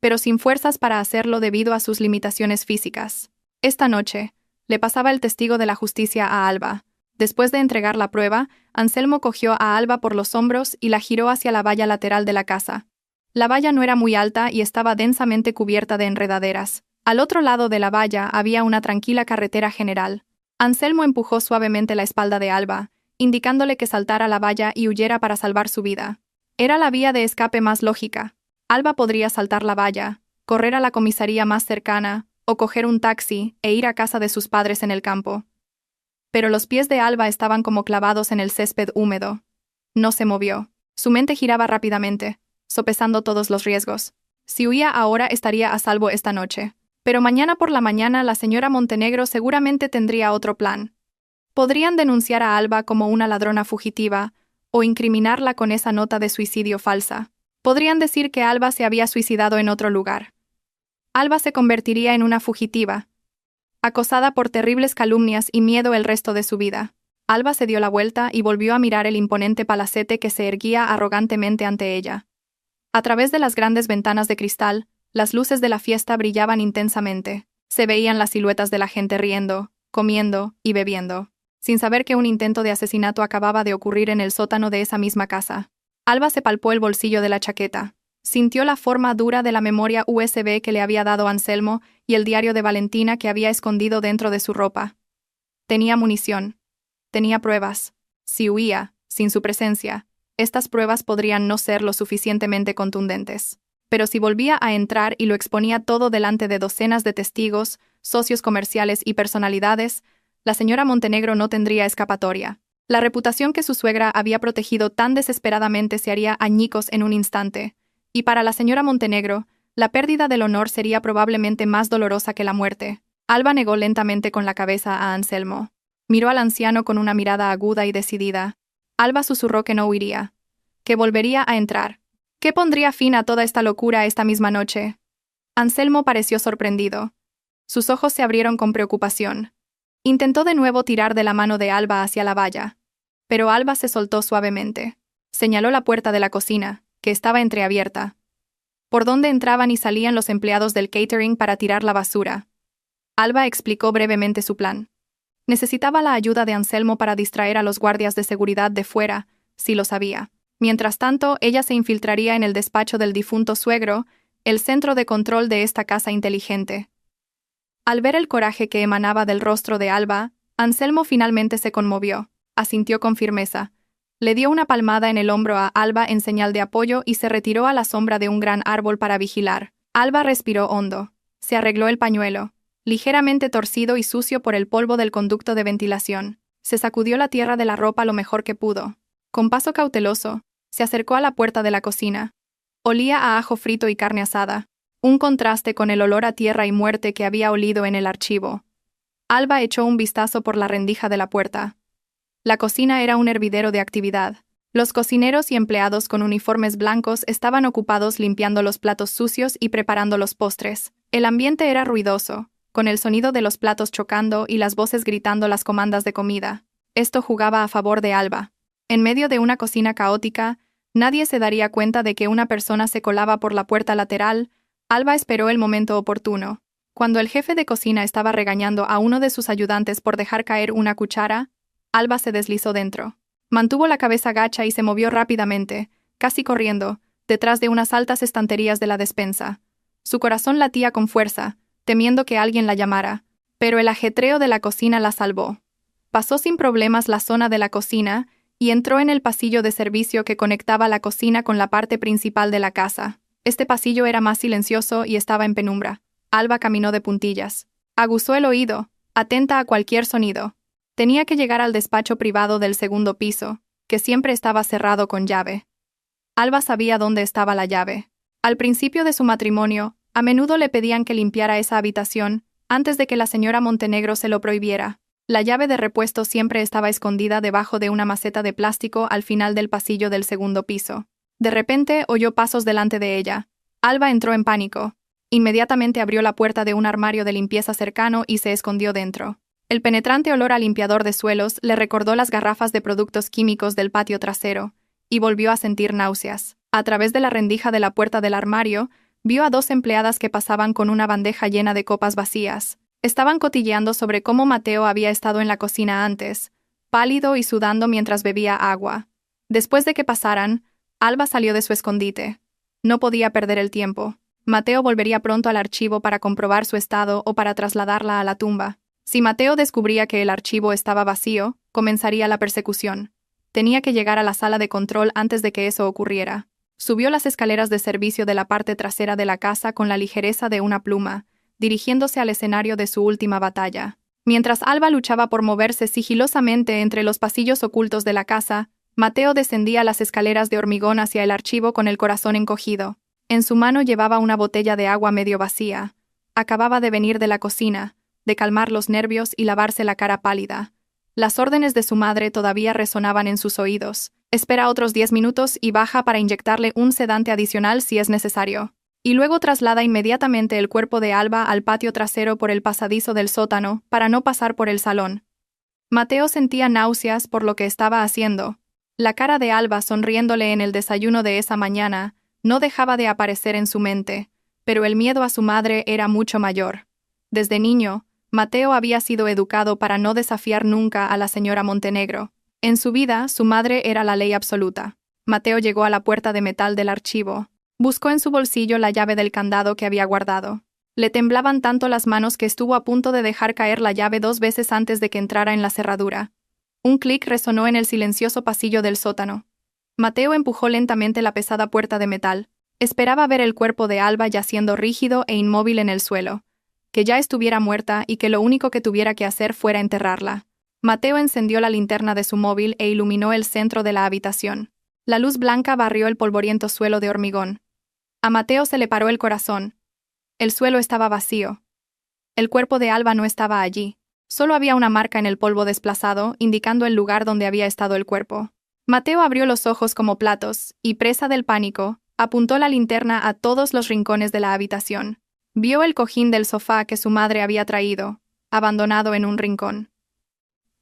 pero sin fuerzas para hacerlo debido a sus limitaciones físicas. Esta noche, le pasaba el testigo de la justicia a Alba. Después de entregar la prueba, Anselmo cogió a Alba por los hombros y la giró hacia la valla lateral de la casa. La valla no era muy alta y estaba densamente cubierta de enredaderas. Al otro lado de la valla había una tranquila carretera general. Anselmo empujó suavemente la espalda de Alba, indicándole que saltara la valla y huyera para salvar su vida. Era la vía de escape más lógica. Alba podría saltar la valla, correr a la comisaría más cercana, o coger un taxi e ir a casa de sus padres en el campo. Pero los pies de Alba estaban como clavados en el césped húmedo. No se movió. Su mente giraba rápidamente, sopesando todos los riesgos. Si huía ahora estaría a salvo esta noche. Pero mañana por la mañana la señora Montenegro seguramente tendría otro plan. Podrían denunciar a Alba como una ladrona fugitiva, o incriminarla con esa nota de suicidio falsa. Podrían decir que Alba se había suicidado en otro lugar. Alba se convertiría en una fugitiva, acosada por terribles calumnias y miedo el resto de su vida. Alba se dio la vuelta y volvió a mirar el imponente palacete que se erguía arrogantemente ante ella. A través de las grandes ventanas de cristal, las luces de la fiesta brillaban intensamente. Se veían las siluetas de la gente riendo, comiendo y bebiendo, sin saber que un intento de asesinato acababa de ocurrir en el sótano de esa misma casa. Alba se palpó el bolsillo de la chaqueta. Sintió la forma dura de la memoria USB que le había dado Anselmo y el diario de Valentina que había escondido dentro de su ropa. Tenía munición. Tenía pruebas. Si huía, sin su presencia, estas pruebas podrían no ser lo suficientemente contundentes. Pero si volvía a entrar y lo exponía todo delante de docenas de testigos, socios comerciales y personalidades, la señora Montenegro no tendría escapatoria. La reputación que su suegra había protegido tan desesperadamente se haría añicos en un instante. Y para la señora Montenegro, la pérdida del honor sería probablemente más dolorosa que la muerte. Alba negó lentamente con la cabeza a Anselmo. Miró al anciano con una mirada aguda y decidida. Alba susurró que no huiría, que volvería a entrar, que pondría fin a toda esta locura esta misma noche. Anselmo pareció sorprendido. Sus ojos se abrieron con preocupación. Intentó de nuevo tirar de la mano de Alba hacia la valla, pero Alba se soltó suavemente. Señaló la puerta de la cocina, que estaba entreabierta, por donde entraban y salían los empleados del catering para tirar la basura. Alba explicó brevemente su plan. Necesitaba la ayuda de Anselmo para distraer a los guardias de seguridad de fuera, si lo sabía. Mientras tanto, ella se infiltraría en el despacho del difunto suegro, el centro de control de esta casa inteligente. Al ver el coraje que emanaba del rostro de Alba, Anselmo finalmente se conmovió, asintió con firmeza. Le dio una palmada en el hombro a Alba en señal de apoyo y se retiró a la sombra de un gran árbol para vigilar. Alba respiró hondo. Se arregló el pañuelo, ligeramente torcido y sucio por el polvo del conducto de ventilación. Se sacudió la tierra de la ropa lo mejor que pudo. Con paso cauteloso, se acercó a la puerta de la cocina. Olía a ajo frito y carne asada, un contraste con el olor a tierra y muerte que había olido en el archivo. Alba echó un vistazo por la rendija de la puerta. La cocina era un hervidero de actividad. Los cocineros y empleados con uniformes blancos estaban ocupados limpiando los platos sucios y preparando los postres. El ambiente era ruidoso, con el sonido de los platos chocando y las voces gritando las comandas de comida. Esto jugaba a favor de Alba. En medio de una cocina caótica, nadie se daría cuenta de que una persona se colaba por la puerta lateral. Alba esperó el momento oportuno. Cuando el jefe de cocina estaba regañando a uno de sus ayudantes por dejar caer una cuchara, Alba se deslizó dentro. Mantuvo la cabeza gacha y se movió rápidamente, casi corriendo, detrás de unas altas estanterías de la despensa. Su corazón latía con fuerza, temiendo que alguien la llamara, pero el ajetreo de la cocina la salvó. Pasó sin problemas la zona de la cocina y entró en el pasillo de servicio que conectaba la cocina con la parte principal de la casa. Este pasillo era más silencioso y estaba en penumbra. Alba caminó de puntillas. Aguzó el oído, atenta a cualquier sonido. Tenía que llegar al despacho privado del segundo piso, que siempre estaba cerrado con llave. Alba sabía dónde estaba la llave. Al principio de su matrimonio, a menudo le pedían que limpiara esa habitación, antes de que la señora Montenegro se lo prohibiera. La llave de repuesto siempre estaba escondida debajo de una maceta de plástico al final del pasillo del segundo piso. De repente oyó pasos delante de ella. Alba entró en pánico. Inmediatamente abrió la puerta de un armario de limpieza cercano y se escondió dentro. El penetrante olor a limpiador de suelos le recordó las garrafas de productos químicos del patio trasero, y volvió a sentir náuseas. A través de la rendija de la puerta del armario, vio a 2 empleadas que pasaban con una bandeja llena de copas vacías. Estaban cotilleando sobre cómo Mateo había estado en la cocina antes, pálido y sudando mientras bebía agua. Después de que pasaran, Alba salió de su escondite. No podía perder el tiempo. Mateo volvería pronto al archivo para comprobar su estado o para trasladarla a la tumba. Si Mateo descubría que el archivo estaba vacío, comenzaría la persecución. Tenía que llegar a la sala de control antes de que eso ocurriera. Subió las escaleras de servicio de la parte trasera de la casa con la ligereza de una pluma, dirigiéndose al escenario de su última batalla. Mientras Alba luchaba por moverse sigilosamente entre los pasillos ocultos de la casa, Mateo descendía las escaleras de hormigón hacia el archivo con el corazón encogido. En su mano llevaba una botella de agua medio vacía. Acababa de venir de la cocina, de calmar los nervios y lavarse la cara pálida. Las órdenes de su madre todavía resonaban en sus oídos. Espera otros 10 minutos y baja para inyectarle un sedante adicional si es necesario. Y luego traslada inmediatamente el cuerpo de Alba al patio trasero por el pasadizo del sótano para no pasar por el salón. Mateo sentía náuseas por lo que estaba haciendo. La cara de Alba sonriéndole en el desayuno de esa mañana no dejaba de aparecer en su mente, pero el miedo a su madre era mucho mayor. Desde niño, Mateo había sido educado para no desafiar nunca a la señora Montenegro. En su vida, su madre era la ley absoluta. Mateo llegó a la puerta de metal del archivo. Buscó en su bolsillo la llave del candado que había guardado. Le temblaban tanto las manos que estuvo a punto de dejar caer la llave 2 veces antes de que entrara en la cerradura. Un clic resonó en el silencioso pasillo del sótano. Mateo empujó lentamente la pesada puerta de metal. Esperaba ver el cuerpo de Alba yaciendo rígido e inmóvil en el suelo, que ya estuviera muerta y que lo único que tuviera que hacer fuera enterrarla. Mateo encendió la linterna de su móvil e iluminó el centro de la habitación. La luz blanca barrió el polvoriento suelo de hormigón. A Mateo se le paró el corazón. El suelo estaba vacío. El cuerpo de Alba no estaba allí. Solo había una marca en el polvo desplazado, indicando el lugar donde había estado el cuerpo. Mateo abrió los ojos como platos, y presa del pánico, apuntó la linterna a todos los rincones de la habitación. Vio el cojín del sofá que su madre había traído, abandonado en un rincón.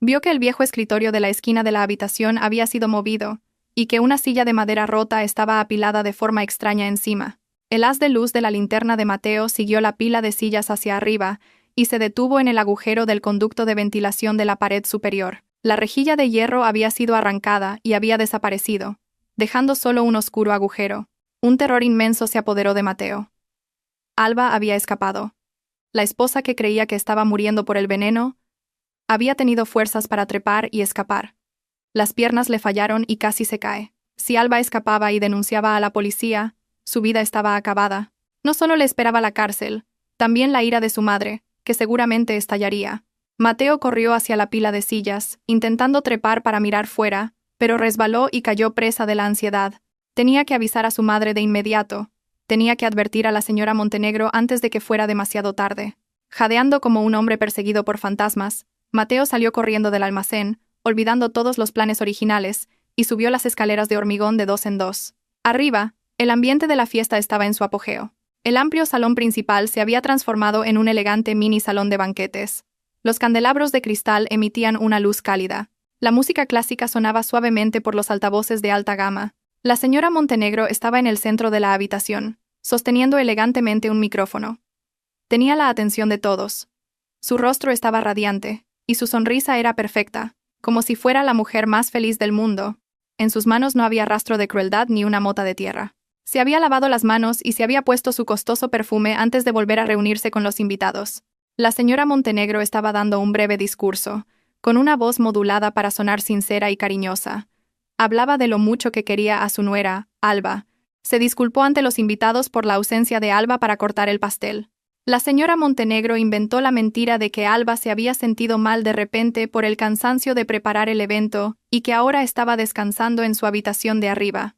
Vio que el viejo escritorio de la esquina de la habitación había sido movido, y que una silla de madera rota estaba apilada de forma extraña encima. El haz de luz de la linterna de Mateo siguió la pila de sillas hacia arriba y se detuvo en el agujero del conducto de ventilación de la pared superior. La rejilla de hierro había sido arrancada y había desaparecido, dejando solo un oscuro agujero. Un terror inmenso se apoderó de Mateo. Alba había escapado. La esposa que creía que estaba muriendo por el veneno había tenido fuerzas para trepar y escapar. Las piernas le fallaron y casi se cae. Si Alba escapaba y denunciaba a la policía, su vida estaba acabada. No solo le esperaba la cárcel, también la ira de su madre, que seguramente estallaría. Mateo corrió hacia la pila de sillas, intentando trepar para mirar fuera, pero resbaló y cayó presa de la ansiedad. Tenía que avisar a su madre de inmediato. Tenía que advertir a la señora Montenegro antes de que fuera demasiado tarde. Jadeando como un hombre perseguido por fantasmas, Mateo salió corriendo del almacén, olvidando todos los planes originales, y subió las escaleras de hormigón de 2 en 2. Arriba, el ambiente de la fiesta estaba en su apogeo. El amplio salón principal se había transformado en un elegante mini salón de banquetes. Los candelabros de cristal emitían una luz cálida. La música clásica sonaba suavemente por los altavoces de alta gama. La señora Montenegro estaba en el centro de la habitación, sosteniendo elegantemente un micrófono. Tenía la atención de todos. Su rostro estaba radiante, y su sonrisa era perfecta, como si fuera la mujer más feliz del mundo. En sus manos no había rastro de crueldad ni una mota de tierra. Se había lavado las manos y se había puesto su costoso perfume antes de volver a reunirse con los invitados. La señora Montenegro estaba dando un breve discurso, con una voz modulada para sonar sincera y cariñosa. Hablaba de lo mucho que quería a su nuera, Alba. Se disculpó ante los invitados por la ausencia de Alba para cortar el pastel. La señora Montenegro inventó la mentira de que Alba se había sentido mal de repente por el cansancio de preparar el evento y que ahora estaba descansando en su habitación de arriba.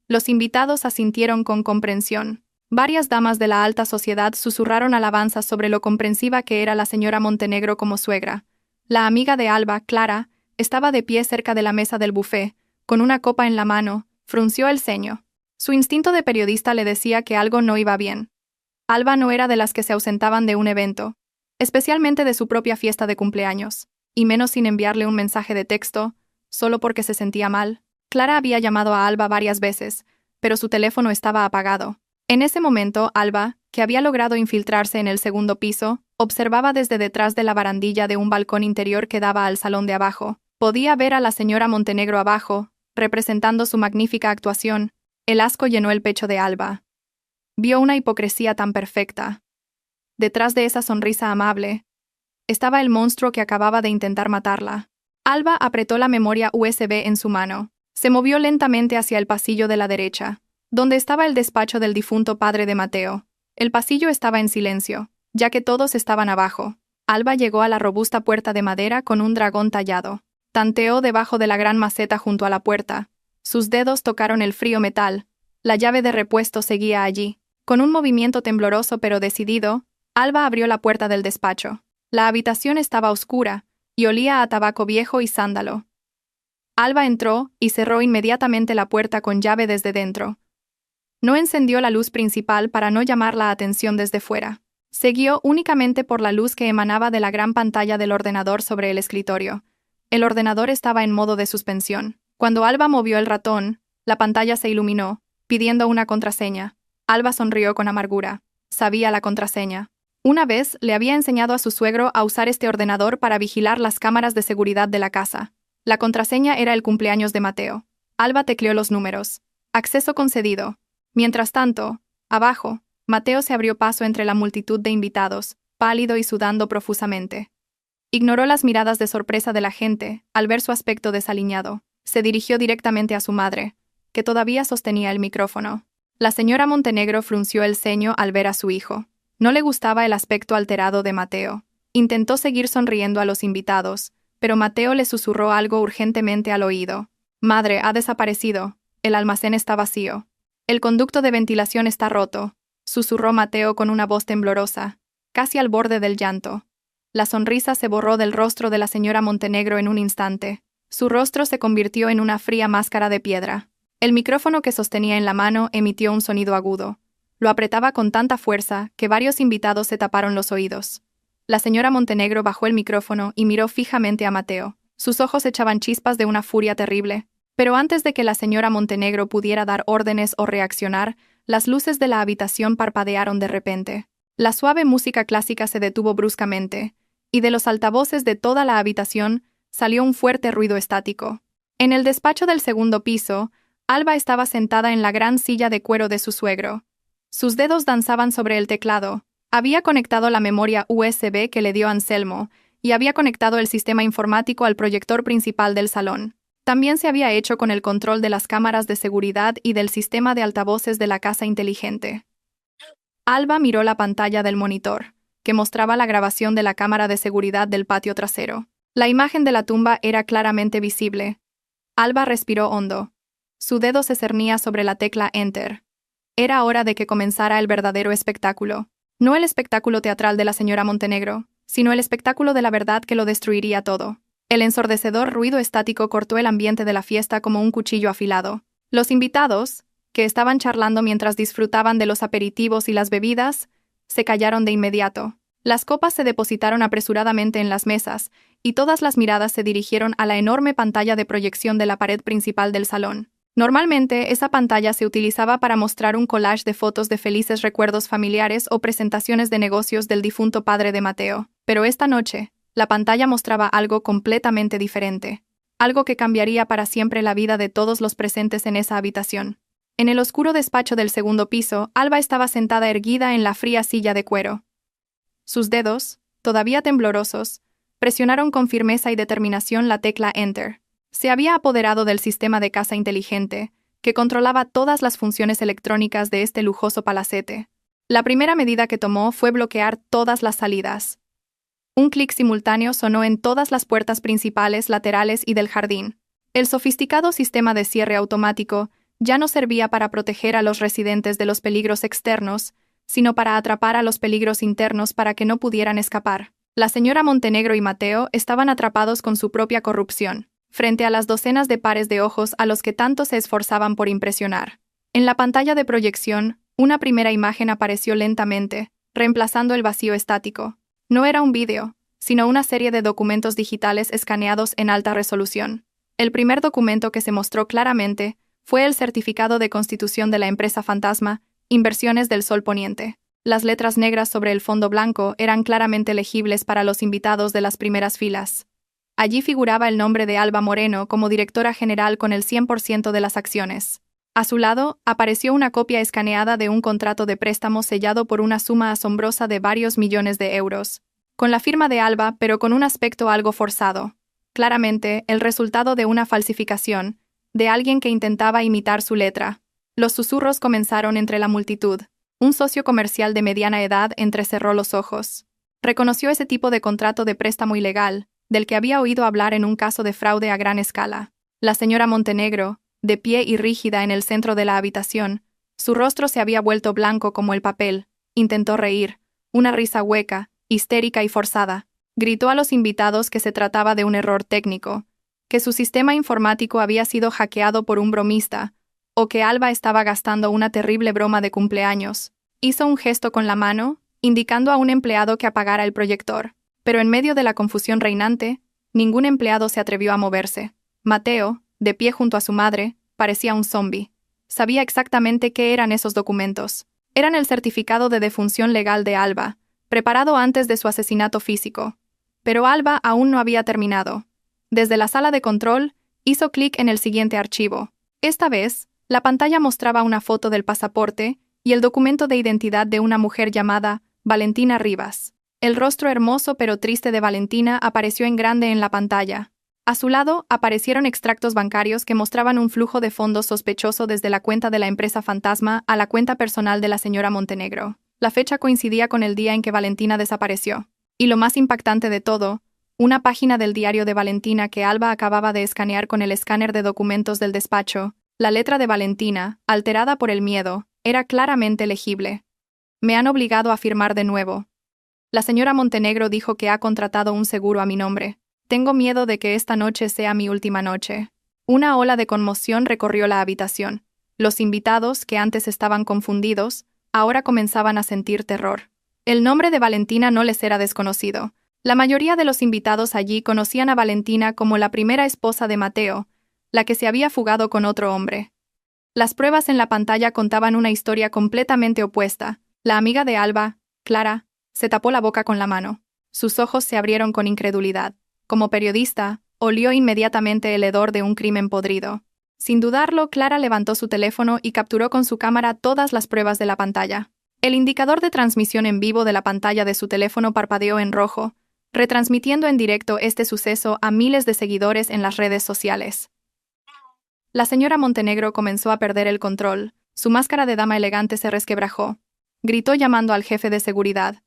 Los invitados asintieron con comprensión. Varias damas de la alta sociedad susurraron alabanzas sobre lo comprensiva que era la señora Montenegro como suegra. La amiga de Alba, Clara, estaba de pie cerca de la mesa del buffet, con una copa en la mano, frunció el ceño. Su instinto de periodista le decía que algo no iba bien. Alba no era de las que se ausentaban de un evento, especialmente de su propia fiesta de cumpleaños, y menos sin enviarle un mensaje de texto, solo porque se sentía mal. Clara había llamado a Alba varias veces, pero su teléfono estaba apagado. En ese momento, Alba, que había logrado infiltrarse en el segundo piso, observaba desde detrás de la barandilla de un balcón interior que daba al salón de abajo. Podía ver a la señora Montenegro abajo, representando su magnífica actuación. El asco llenó el pecho de Alba. Vio una hipocresía tan perfecta. Detrás de esa sonrisa amable, estaba el monstruo que acababa de intentar matarla. Alba apretó la memoria USB en su mano. Se movió lentamente hacia el pasillo de la derecha, donde estaba el despacho del difunto padre de Mateo. El pasillo estaba en silencio, ya que todos estaban abajo. Alba llegó a la robusta puerta de madera con un dragón tallado. Tanteó debajo de la gran maceta junto a la puerta. Sus dedos tocaron el frío metal. La llave de repuesto seguía allí. Con un movimiento tembloroso pero decidido, Alba abrió la puerta del despacho. La habitación estaba oscura y olía a tabaco viejo y sándalo. Alba entró y cerró inmediatamente la puerta con llave desde dentro. No encendió la luz principal para no llamar la atención desde fuera. Se guió únicamente por la luz que emanaba de la gran pantalla del ordenador sobre el escritorio. El ordenador estaba en modo de suspensión. Cuando Alba movió el ratón, la pantalla se iluminó, pidiendo una contraseña. Alba sonrió con amargura. Sabía la contraseña. Una vez le había enseñado a su suegro a usar este ordenador para vigilar las cámaras de seguridad de la casa. La contraseña era el cumpleaños de Mateo. Alba tecleó los números. Acceso concedido. Mientras tanto, abajo, Mateo se abrió paso entre la multitud de invitados, pálido y sudando profusamente. Ignoró las miradas de sorpresa de la gente al ver su aspecto desaliñado. Se dirigió directamente a su madre, que todavía sostenía el micrófono. La señora Montenegro frunció el ceño al ver a su hijo. No le gustaba el aspecto alterado de Mateo. Intentó seguir sonriendo a los invitados, pero Mateo le susurró algo urgentemente al oído. «Madre, ha desaparecido. El almacén está vacío. El conducto de ventilación está roto», susurró Mateo con una voz temblorosa, casi al borde del llanto. La sonrisa se borró del rostro de la señora Montenegro en un instante. Su rostro se convirtió en una fría máscara de piedra. El micrófono que sostenía en la mano emitió un sonido agudo. Lo apretaba con tanta fuerza que varios invitados se taparon los oídos. La señora Montenegro bajó el micrófono y miró fijamente a Mateo. Sus ojos echaban chispas de una furia terrible. Pero antes de que la señora Montenegro pudiera dar órdenes o reaccionar, las luces de la habitación parpadearon de repente. La suave música clásica se detuvo bruscamente, y de los altavoces de toda la habitación salió un fuerte ruido estático. En el despacho del segundo piso, Alba estaba sentada en la gran silla de cuero de su suegro. Sus dedos danzaban sobre el teclado. Había conectado la memoria USB que le dio Anselmo, y había conectado el sistema informático al proyector principal del salón. También se había hecho con el control de las cámaras de seguridad y del sistema de altavoces de la casa inteligente. Alba miró la pantalla del monitor, que mostraba la grabación de la cámara de seguridad del patio trasero. La imagen de la tumba era claramente visible. Alba respiró hondo. Su dedo se cernía sobre la tecla Enter. Era hora de que comenzara el verdadero espectáculo. No el espectáculo teatral de la señora Montenegro, sino el espectáculo de la verdad que lo destruiría todo. El ensordecedor ruido estático cortó el ambiente de la fiesta como un cuchillo afilado. Los invitados, que estaban charlando mientras disfrutaban de los aperitivos y las bebidas, se callaron de inmediato. Las copas se depositaron apresuradamente en las mesas, y todas las miradas se dirigieron a la enorme pantalla de proyección de la pared principal del salón. Normalmente, esa pantalla se utilizaba para mostrar un collage de fotos de felices recuerdos familiares o presentaciones de negocios del difunto padre de Mateo. Pero esta noche, la pantalla mostraba algo completamente diferente. Algo que cambiaría para siempre la vida de todos los presentes en esa habitación. En el oscuro despacho del segundo piso, Alba estaba sentada erguida en la fría silla de cuero. Sus dedos, todavía temblorosos, presionaron con firmeza y determinación la tecla Enter. Se había apoderado del sistema de casa inteligente, que controlaba todas las funciones electrónicas de este lujoso palacete. La primera medida que tomó fue bloquear todas las salidas. Un clic simultáneo sonó en todas las puertas principales, laterales y del jardín. El sofisticado sistema de cierre automático ya no servía para proteger a los residentes de los peligros externos, sino para atrapar a los peligros internos para que no pudieran escapar. La señora Montenegro y Mateo estaban atrapados con su propia corrupción, frente a las docenas de pares de ojos a los que tanto se esforzaban por impresionar. En la pantalla de proyección, una primera imagen apareció lentamente, reemplazando el vacío estático. No era un vídeo, sino una serie de documentos digitales escaneados en alta resolución. El primer documento que se mostró claramente fue el certificado de constitución de la empresa fantasma, Inversiones del Sol Poniente. Las letras negras sobre el fondo blanco eran claramente legibles para los invitados de las primeras filas. Allí figuraba el nombre de Alba Moreno como directora general con el 100% de las acciones. A su lado, apareció una copia escaneada de un contrato de préstamo sellado por una suma asombrosa de varios millones de euros, con la firma de Alba pero con un aspecto algo forzado. Claramente, el resultado de una falsificación, de alguien que intentaba imitar su letra. Los susurros comenzaron entre la multitud. Un socio comercial de mediana edad entrecerró los ojos. Reconoció ese tipo de contrato de préstamo ilegal, del que había oído hablar en un caso de fraude a gran escala. La señora Montenegro, de pie y rígida en el centro de la habitación, su rostro se había vuelto blanco como el papel, intentó reír, una risa hueca, histérica y forzada. Gritó a los invitados que se trataba de un error técnico, que su sistema informático había sido hackeado por un bromista, o que Alba estaba gastando una terrible broma de cumpleaños. Hizo un gesto con la mano, indicando a un empleado que apagara el proyector, pero en medio de la confusión reinante, ningún empleado se atrevió a moverse. Mateo, de pie junto a su madre, parecía un zombi. Sabía exactamente qué eran esos documentos. Eran el certificado de defunción legal de Alba, preparado antes de su asesinato físico. Pero Alba aún no había terminado. Desde la sala de control, hizo clic en el siguiente archivo. Esta vez, la pantalla mostraba una foto del pasaporte y el documento de identidad de una mujer llamada Valentina Rivas. El rostro hermoso pero triste de Valentina apareció en grande en la pantalla. A su lado, aparecieron extractos bancarios que mostraban un flujo de fondos sospechoso desde la cuenta de la empresa fantasma a la cuenta personal de la señora Montenegro. La fecha coincidía con el día en que Valentina desapareció. Y lo más impactante de todo, una página del diario de Valentina que Alba acababa de escanear con el escáner de documentos del despacho. La letra de Valentina, alterada por el miedo, era claramente legible. Me han obligado a firmar de nuevo. La señora Montenegro dijo que ha contratado un seguro a mi nombre. Tengo miedo de que esta noche sea mi última noche. Una ola de conmoción recorrió la habitación. Los invitados, que antes estaban confundidos, ahora comenzaban a sentir terror. El nombre de Valentina no les era desconocido. La mayoría de los invitados allí conocían a Valentina como la primera esposa de Mateo, la que se había fugado con otro hombre. Las pruebas en la pantalla contaban una historia completamente opuesta. La amiga de Alba, Clara, se tapó la boca con la mano. Sus ojos se abrieron con incredulidad. Como periodista, olió inmediatamente el hedor de un crimen podrido. Sin dudarlo, Clara levantó su teléfono y capturó con su cámara todas las pruebas de la pantalla. El indicador de transmisión en vivo de la pantalla de su teléfono parpadeó en rojo, retransmitiendo en directo este suceso a miles de seguidores en las redes sociales. La señora Montenegro comenzó a perder el control. Su máscara de dama elegante se resquebrajó. Gritó llamando al jefe de seguridad.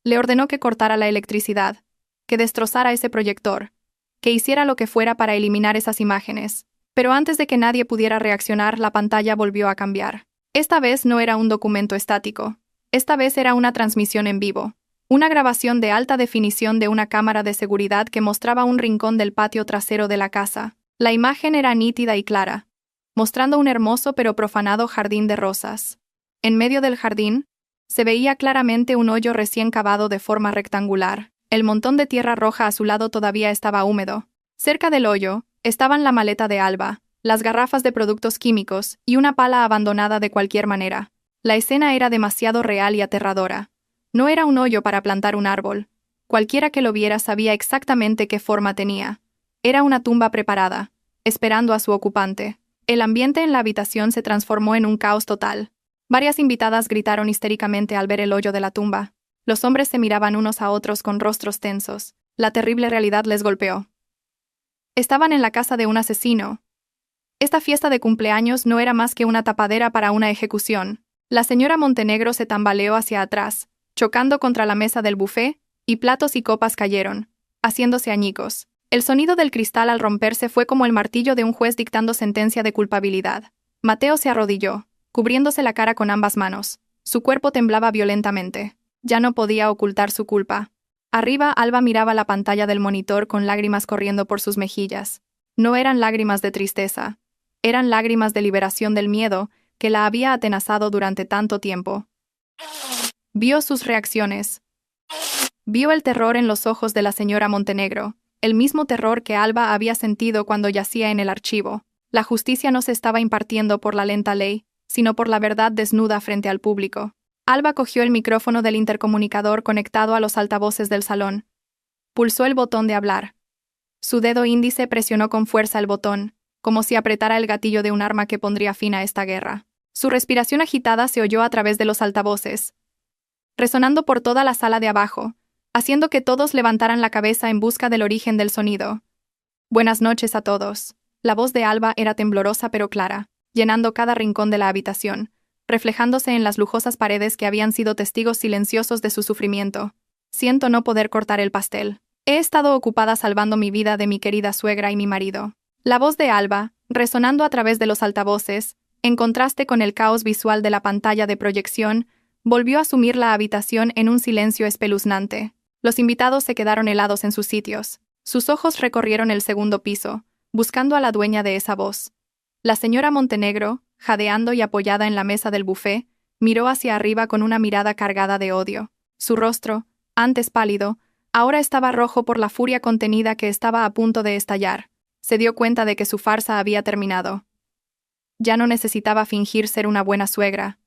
Le ordenó que cortara la electricidad, que destrozara ese proyector, que hiciera lo que fuera para eliminar esas imágenes. Pero antes de que nadie pudiera reaccionar, la pantalla volvió a cambiar. Esta vez no era un documento estático. Esta vez era una transmisión en vivo. Una grabación de alta definición de una cámara de seguridad que mostraba un rincón del patio trasero de la casa. La imagen era nítida y clara, mostrando un hermoso pero profanado jardín de rosas. En medio del jardín, se veía claramente un hoyo recién cavado de forma rectangular. El montón de tierra roja a su lado todavía estaba húmedo. Cerca del hoyo, estaban la maleta de Alba, las garrafas de productos químicos y una pala abandonada de cualquier manera. La escena era demasiado real y aterradora. No era un hoyo para plantar un árbol. Cualquiera que lo viera sabía exactamente qué forma tenía. Era una tumba preparada, esperando a su ocupante. El ambiente en la habitación se transformó en un caos total. Varias invitadas gritaron histéricamente al ver el hoyo de la tumba. Los hombres se miraban unos a otros con rostros tensos. La terrible realidad les golpeó. Estaban en la casa de un asesino. Esta fiesta de cumpleaños no era más que una tapadera para una ejecución. La señora Montenegro se tambaleó hacia atrás, chocando contra la mesa del buffet, y platos y copas cayeron, haciéndose añicos. El sonido del cristal al romperse fue como el martillo de un juez dictando sentencia de culpabilidad. Mateo se arrodilló, cubriéndose la cara con ambas manos. Su cuerpo temblaba violentamente. Ya no podía ocultar su culpa. Arriba, Alba miraba la pantalla del monitor con lágrimas corriendo por sus mejillas. No eran lágrimas de tristeza. Eran lágrimas de liberación del miedo que la había atenazado durante tanto tiempo. Vio sus reacciones. Vio el terror en los ojos de la señora Montenegro, el mismo terror que Alba había sentido cuando yacía en el archivo. La justicia no se estaba impartiendo por la lenta ley, sino por la verdad desnuda frente al público. Alba cogió el micrófono del intercomunicador conectado a los altavoces del salón. Pulsó el botón de hablar. Su dedo índice presionó con fuerza el botón, como si apretara el gatillo de un arma que pondría fin a esta guerra. Su respiración agitada se oyó a través de los altavoces, resonando por toda la sala de abajo, haciendo que todos levantaran la cabeza en busca del origen del sonido. Buenas noches a todos. La voz de Alba era temblorosa pero clara, llenando cada rincón de la habitación, reflejándose en las lujosas paredes que habían sido testigos silenciosos de su sufrimiento. Siento no poder cortar el pastel. He estado ocupada salvando mi vida de mi querida suegra y mi marido. La voz de Alba, resonando a través de los altavoces, en contraste con el caos visual de la pantalla de proyección, volvió a sumir la habitación en un silencio espeluznante. Los invitados se quedaron helados en sus sitios. Sus ojos recorrieron el segundo piso, buscando a la dueña de esa voz. La señora Montenegro, jadeando y apoyada en la mesa del buffet, miró hacia arriba con una mirada cargada de odio. Su rostro, antes pálido, ahora estaba rojo por la furia contenida que estaba a punto de estallar. Se dio cuenta de que su farsa había terminado. Ya no necesitaba fingir ser una buena suegra.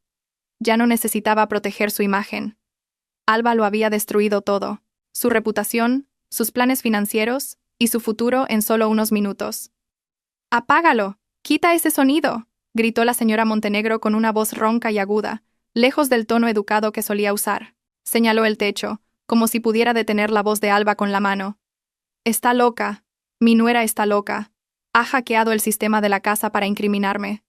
Ya no necesitaba proteger su imagen. Alba lo había destruido todo. Su reputación, sus planes financieros y su futuro en solo unos minutos. «¡Apágalo! ¡Quita ese sonido!», gritó la señora Montenegro con una voz ronca y aguda, lejos del tono educado que solía usar. Señaló el techo, como si pudiera detener la voz de Alba con la mano. «Está loca. Mi nuera está loca. Ha hackeado el sistema de la casa para incriminarme.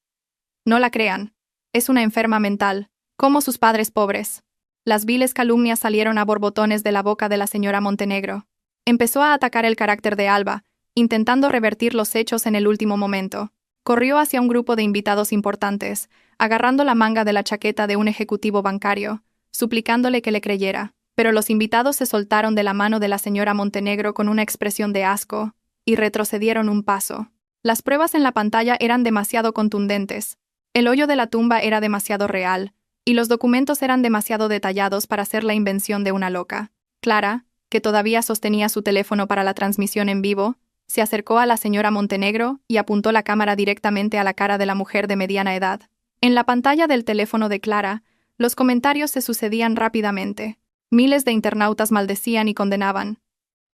No la crean. Es una enferma mental, como sus padres pobres». Las viles calumnias salieron a borbotones de la boca de la señora Montenegro. Empezó a atacar el carácter de Alba, intentando revertir los hechos en el último momento. Corrió hacia un grupo de invitados importantes, agarrando la manga de la chaqueta de un ejecutivo bancario, suplicándole que le creyera. Pero los invitados se soltaron de la mano de la señora Montenegro con una expresión de asco, y retrocedieron un paso. Las pruebas en la pantalla eran demasiado contundentes. El hoyo de la tumba era demasiado real, y los documentos eran demasiado detallados para ser la invención de una loca. Clara, que todavía sostenía su teléfono para la transmisión en vivo, se acercó a la señora Montenegro y apuntó la cámara directamente a la cara de la mujer de mediana edad. En la pantalla del teléfono de Clara, los comentarios se sucedían rápidamente. Miles de internautas maldecían y condenaban.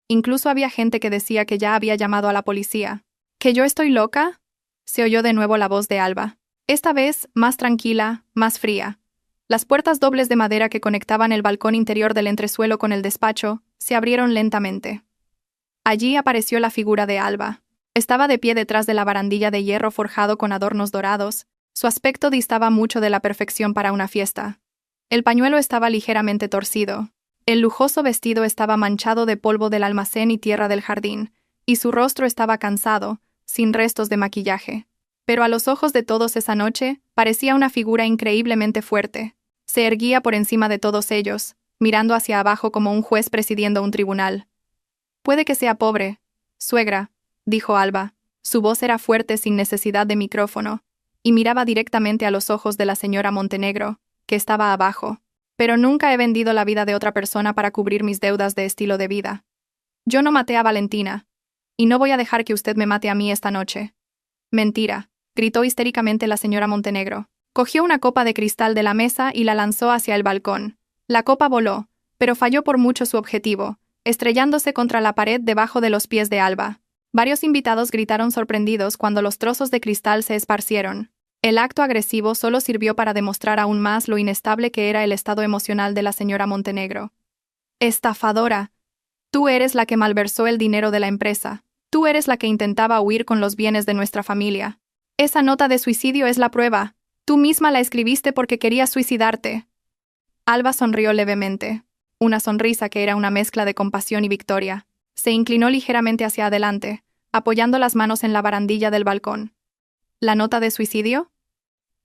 Incluso había gente que decía que ya había llamado a la policía. ¿Que yo estoy loca?, se oyó de nuevo la voz de Alba. Esta vez, más tranquila, más fría. Las puertas dobles de madera que conectaban el balcón interior del entresuelo con el despacho se abrieron lentamente. Allí apareció la figura de Alba. Estaba de pie detrás de la barandilla de hierro forjado con adornos dorados. Su aspecto distaba mucho de la perfección para una fiesta. El pañuelo estaba ligeramente torcido. El lujoso vestido estaba manchado de polvo del almacén y tierra del jardín, y su rostro estaba cansado, sin restos de maquillaje. Pero a los ojos de todos esa noche, parecía una figura increíblemente fuerte. Se erguía por encima de todos ellos, mirando hacia abajo como un juez presidiendo un tribunal. «Puede que sea pobre, suegra», dijo Alba. Su voz era fuerte sin necesidad de micrófono, y miraba directamente a los ojos de la señora Montenegro, que estaba abajo. «Pero nunca he vendido la vida de otra persona para cubrir mis deudas de estilo de vida. Yo no maté a Valentina, y no voy a dejar que usted me mate a mí esta noche». «Mentira», gritó histéricamente la señora Montenegro. Cogió una copa de cristal de la mesa y la lanzó hacia el balcón. La copa voló, pero falló por mucho su objetivo, estrellándose contra la pared debajo de los pies de Alba. Varios invitados gritaron sorprendidos cuando los trozos de cristal se esparcieron. El acto agresivo solo sirvió para demostrar aún más lo inestable que era el estado emocional de la señora Montenegro. «Estafadora. Tú eres la que malversó el dinero de la empresa. Tú eres la que intentaba huir con los bienes de nuestra familia. Esa nota de suicidio es la prueba», Tú misma la escribiste porque querías suicidarte. Alba sonrió levemente, una sonrisa que era una mezcla de compasión y victoria. Se inclinó ligeramente hacia adelante, apoyando las manos en la barandilla del balcón. ¿La nota de suicidio?,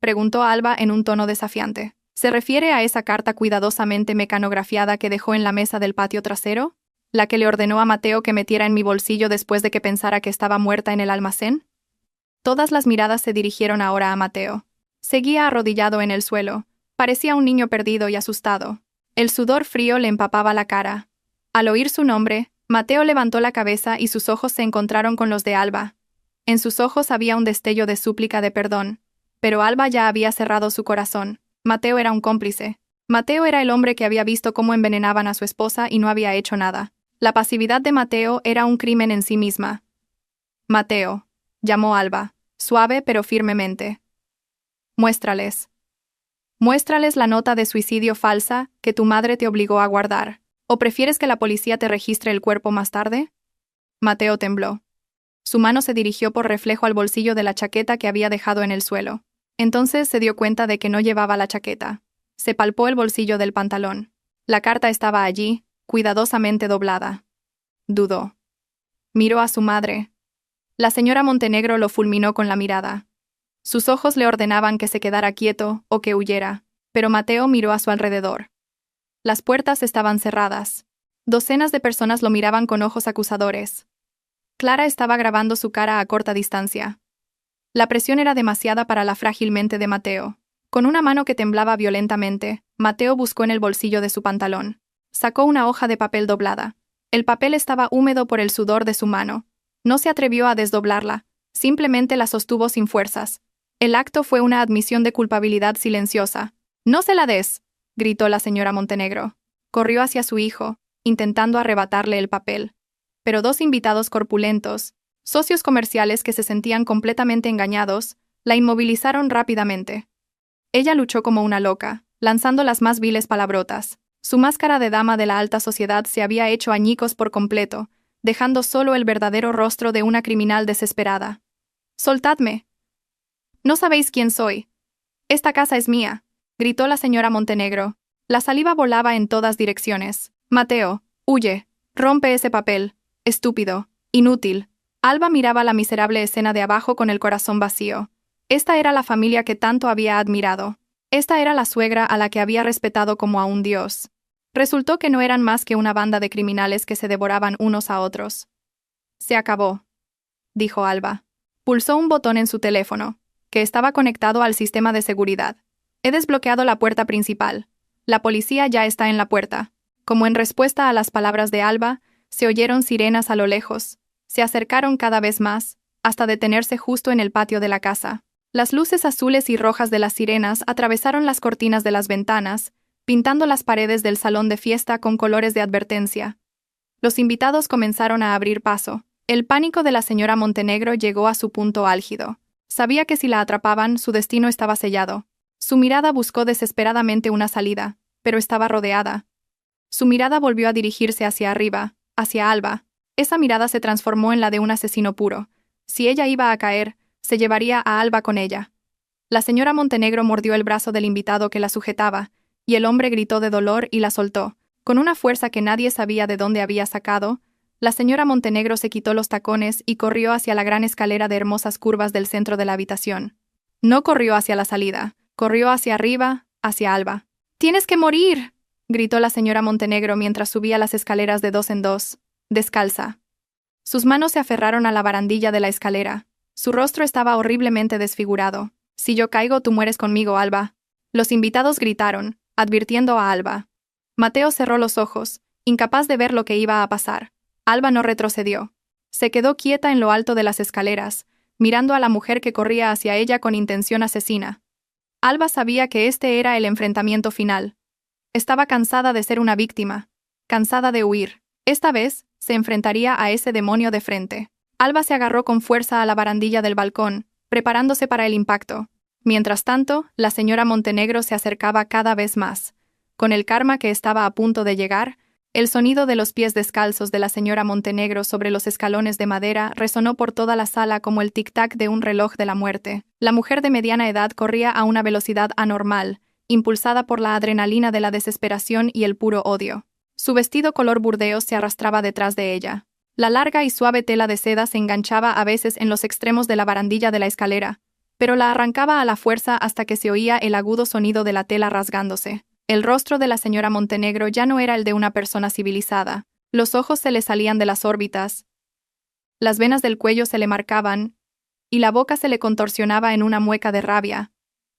preguntó Alba en un tono desafiante. ¿Se refiere a esa carta cuidadosamente mecanografiada que dejó en la mesa del patio trasero? ¿La que le ordenó a Mateo que metiera en mi bolsillo después de que pensara que estaba muerta en el almacén? Todas las miradas se dirigieron ahora a Mateo. Seguía arrodillado en el suelo. Parecía un niño perdido y asustado. El sudor frío le empapaba la cara. Al oír su nombre, Mateo levantó la cabeza y sus ojos se encontraron con los de Alba. En sus ojos había un destello de súplica de perdón. Pero Alba ya había cerrado su corazón. Mateo era un cómplice. Mateo era el hombre que había visto cómo envenenaban a su esposa y no había hecho nada. La pasividad de Mateo era un crimen en sí misma. Mateo, llamó Alba, suave pero firmemente. Muéstrales. Muéstrales la nota de suicidio falsa que tu madre te obligó a guardar. ¿O prefieres que la policía te registre el cuerpo más tarde? Mateo tembló. Su mano se dirigió por reflejo al bolsillo de la chaqueta que había dejado en el suelo. Entonces se dio cuenta de que no llevaba la chaqueta. Se palpó el bolsillo del pantalón. La carta estaba allí, cuidadosamente doblada. Dudó. Miró a su madre. La señora Montenegro lo fulminó con la mirada. Sus ojos le ordenaban que se quedara quieto o que huyera, pero Mateo miró a su alrededor. Las puertas estaban cerradas. Docenas de personas lo miraban con ojos acusadores. Clara estaba grabando su cara a corta distancia. La presión era demasiada para la frágil mente de Mateo. Con una mano que temblaba violentamente, Mateo buscó en el bolsillo de su pantalón. Sacó una hoja de papel doblada. El papel estaba húmedo por el sudor de su mano. No se atrevió a desdoblarla, simplemente la sostuvo sin fuerzas. El acto fue una admisión de culpabilidad silenciosa. «¡No se la des!», gritó la señora Montenegro. Corrió hacia su hijo, intentando arrebatarle el papel. Pero dos invitados corpulentos, socios comerciales que se sentían completamente engañados, la inmovilizaron rápidamente. Ella luchó como una loca, lanzando las más viles palabrotas. Su máscara de dama de la alta sociedad se había hecho añicos por completo, dejando solo el verdadero rostro de una criminal desesperada. «¡Soltadme! No sabéis quién soy. Esta casa es mía», gritó la señora Montenegro. La saliva volaba en todas direcciones. «Mateo, huye. Rompe ese papel. Estúpido. Inútil». Alba miraba la miserable escena de abajo con el corazón vacío. Esta era la familia que tanto había admirado. Esta era la suegra a la que había respetado como a un dios. Resultó que no eran más que una banda de criminales que se devoraban unos a otros. «Se acabó», dijo Alba. Pulsó un botón en su teléfono, que estaba conectado al sistema de seguridad. «He desbloqueado la puerta principal. La policía ya está en la puerta». Como en respuesta a las palabras de Alba, se oyeron sirenas a lo lejos. Se acercaron cada vez más, hasta detenerse justo en el patio de la casa. Las luces azules y rojas de las sirenas atravesaron las cortinas de las ventanas, pintando las paredes del salón de fiesta con colores de advertencia. Los invitados comenzaron a abrir paso. El pánico de la señora Montenegro llegó a su punto álgido. Sabía que si la atrapaban, su destino estaba sellado. Su mirada buscó desesperadamente una salida, pero estaba rodeada. Su mirada volvió a dirigirse hacia arriba, hacia Alba. Esa mirada se transformó en la de un asesino puro. Si ella iba a caer, se llevaría a Alba con ella. La señora Montenegro mordió el brazo del invitado que la sujetaba, y el hombre gritó de dolor y la soltó. Con una fuerza que nadie sabía de dónde había sacado, la señora Montenegro se quitó los tacones y corrió hacia la gran escalera de hermosas curvas del centro de la habitación. No corrió hacia la salida, corrió hacia arriba, hacia Alba. «¡Tienes que morir!», gritó la señora Montenegro mientras subía las escaleras de dos en dos, descalza. Sus manos se aferraron a la barandilla de la escalera. Su rostro estaba horriblemente desfigurado. «Si yo caigo, tú mueres conmigo, Alba». Los invitados gritaron, advirtiendo a Alba. Mateo cerró los ojos, incapaz de ver lo que iba a pasar. Alba no retrocedió. Se quedó quieta en lo alto de las escaleras, mirando a la mujer que corría hacia ella con intención asesina. Alba sabía que este era el enfrentamiento final. Estaba cansada de ser una víctima, cansada de huir. Esta vez, se enfrentaría a ese demonio de frente. Alba se agarró con fuerza a la barandilla del balcón, preparándose para el impacto. Mientras tanto, la señora Montenegro se acercaba cada vez más. Con el karma que estaba a punto de llegar, El sonido de los pies descalzos de la señora Montenegro sobre los escalones de madera resonó por toda la sala como el tic-tac de un reloj de la muerte. La mujer de mediana edad corría a una velocidad anormal, impulsada por la adrenalina de la desesperación y el puro odio. Su vestido color burdeos se arrastraba detrás de ella. La larga y suave tela de seda se enganchaba a veces en los extremos de la barandilla de la escalera, pero la arrancaba a la fuerza hasta que se oía el agudo sonido de la tela rasgándose. El rostro de la señora Montenegro ya no era el de una persona civilizada. Los ojos se le salían de las órbitas, las venas del cuello se le marcaban, y la boca se le contorsionaba en una mueca de rabia,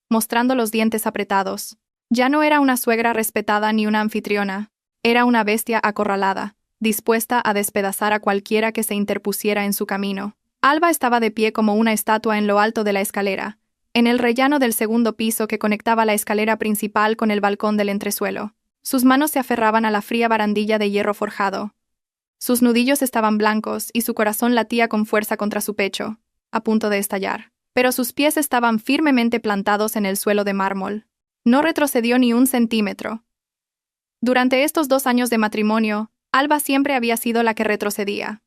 mostrando los dientes apretados. Ya no era una suegra respetada ni una anfitriona, era una bestia acorralada, dispuesta a despedazar a cualquiera que se interpusiera en su camino. Alba estaba de pie como una estatua en lo alto de la escalera, en el rellano del segundo piso que conectaba la escalera principal con el balcón del entresuelo. Sus manos se aferraban a la fría barandilla de hierro forjado. Sus nudillos estaban blancos y su corazón latía con fuerza contra su pecho, a punto de estallar. Pero sus pies estaban firmemente plantados en el suelo de mármol. No retrocedió ni un centímetro. Durante estos 2 años de matrimonio, Alba siempre había sido la que retrocedía.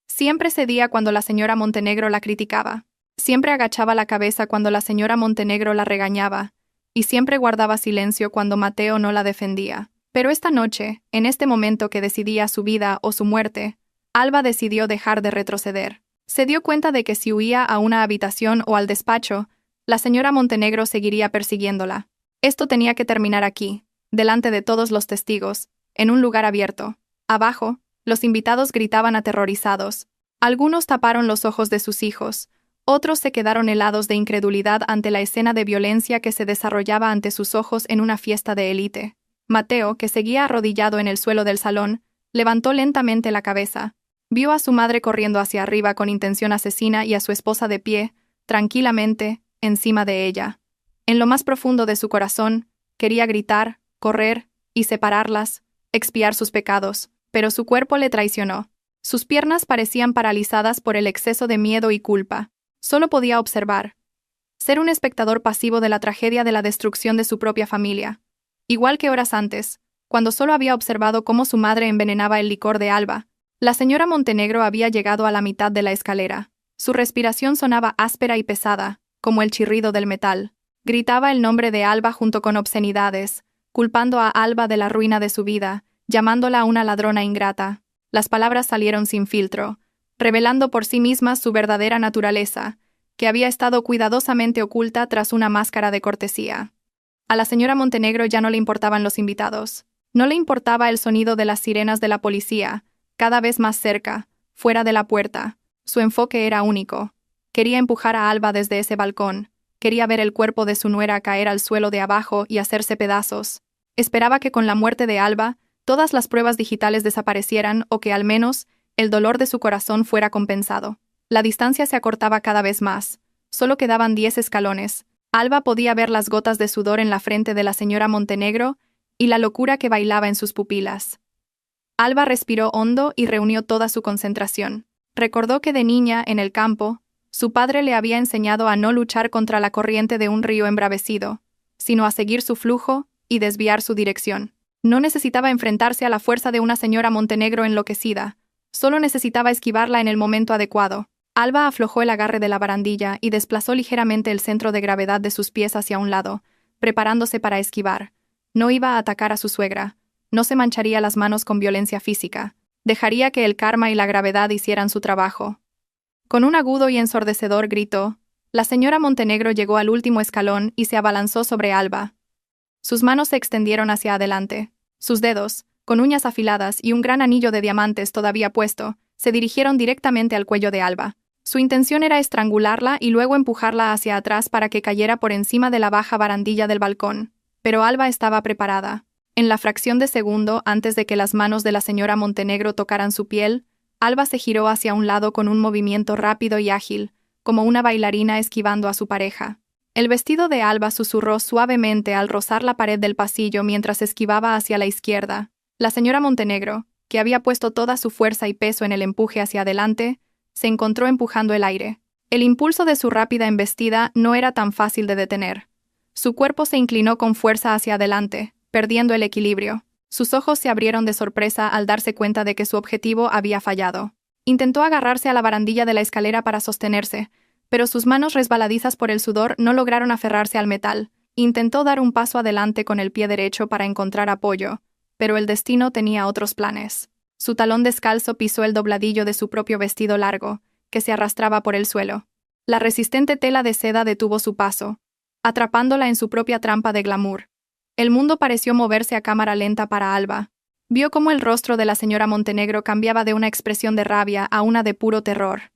Siempre cedía cuando la señora Montenegro la criticaba. Siempre agachaba la cabeza cuando la señora Montenegro la regañaba, y siempre guardaba silencio cuando Mateo no la defendía. Pero esta noche, en este momento que decidía su vida o su muerte, Alba decidió dejar de retroceder. Se dio cuenta de que si huía a una habitación o al despacho, la señora Montenegro seguiría persiguiéndola. Esto tenía que terminar aquí, delante de todos los testigos, en un lugar abierto. Abajo, los invitados gritaban aterrorizados. Algunos taparon los ojos de sus hijos. Otros se quedaron helados de incredulidad ante la escena de violencia que se desarrollaba ante sus ojos en una fiesta de élite. Mateo, que seguía arrodillado en el suelo del salón, levantó lentamente la cabeza. Vio a su madre corriendo hacia arriba con intención asesina y a su esposa de pie, tranquilamente, encima de ella. En lo más profundo de su corazón, quería gritar, correr y separarlas, expiar sus pecados, pero su cuerpo le traicionó. Sus piernas parecían paralizadas por el exceso de miedo y culpa. Solo podía observar. Ser un espectador pasivo de la tragedia de la destrucción de su propia familia. Igual que horas antes, cuando solo había observado cómo su madre envenenaba el licor de Alba, la señora Montenegro había llegado a la mitad de la escalera. Su respiración sonaba áspera y pesada, como el chirrido del metal. Gritaba el nombre de Alba junto con obscenidades, culpando a Alba de la ruina de su vida, llamándola una ladrona ingrata. Las palabras salieron sin filtro, revelando por sí mismas su verdadera naturaleza, que había estado cuidadosamente oculta tras una máscara de cortesía. A la señora Montenegro ya no le importaban los invitados. No le importaba el sonido de las sirenas de la policía, cada vez más cerca, fuera de la puerta. Su enfoque era único. Quería empujar a Alba desde ese balcón. Quería ver el cuerpo de su nuera caer al suelo de abajo y hacerse pedazos. Esperaba que con la muerte de Alba, todas las pruebas digitales desaparecieran o que al menos el dolor de su corazón fuera compensado. La distancia se acortaba cada vez más. Solo quedaban 10 escalones. Alba podía ver las gotas de sudor en la frente de la señora Montenegro y la locura que bailaba en sus pupilas. Alba respiró hondo y reunió toda su concentración. Recordó que de niña, en el campo, su padre le había enseñado a no luchar contra la corriente de un río embravecido, sino a seguir su flujo y desviar su dirección. No necesitaba enfrentarse a la fuerza de una señora Montenegro enloquecida. Solo necesitaba esquivarla en el momento adecuado. Alba aflojó el agarre de la barandilla y desplazó ligeramente el centro de gravedad de sus pies hacia un lado, preparándose para esquivar. No iba a atacar a su suegra. No se mancharía las manos con violencia física. Dejaría que el karma y la gravedad hicieran su trabajo. Con un agudo y ensordecedor grito, la señora Montenegro llegó al último escalón y se abalanzó sobre Alba. Sus manos se extendieron hacia adelante. Sus dedos, con uñas afiladas y un gran anillo de diamantes todavía puesto, se dirigieron directamente al cuello de Alba. Su intención era estrangularla y luego empujarla hacia atrás para que cayera por encima de la baja barandilla del balcón. Pero Alba estaba preparada. En la fracción de segundo antes de que las manos de la señora Montenegro tocaran su piel, Alba se giró hacia un lado con un movimiento rápido y ágil, como una bailarina esquivando a su pareja. El vestido de Alba susurró suavemente al rozar la pared del pasillo mientras esquivaba hacia la izquierda. La señora Montenegro, que había puesto toda su fuerza y peso en el empuje hacia adelante, se encontró empujando el aire. El impulso de su rápida embestida no era tan fácil de detener. Su cuerpo se inclinó con fuerza hacia adelante, perdiendo el equilibrio. Sus ojos se abrieron de sorpresa al darse cuenta de que su objetivo había fallado. Intentó agarrarse a la barandilla de la escalera para sostenerse, pero sus manos resbaladizas por el sudor no lograron aferrarse al metal. Intentó dar un paso adelante con el pie derecho para encontrar apoyo, pero el destino tenía otros planes. Su talón descalzo pisó el dobladillo de su propio vestido largo, que se arrastraba por el suelo. La resistente tela de seda detuvo su paso, atrapándola en su propia trampa de glamour. El mundo pareció moverse a cámara lenta para Alba. Vio cómo el rostro de la señora Montenegro cambiaba de una expresión de rabia a una de puro terror.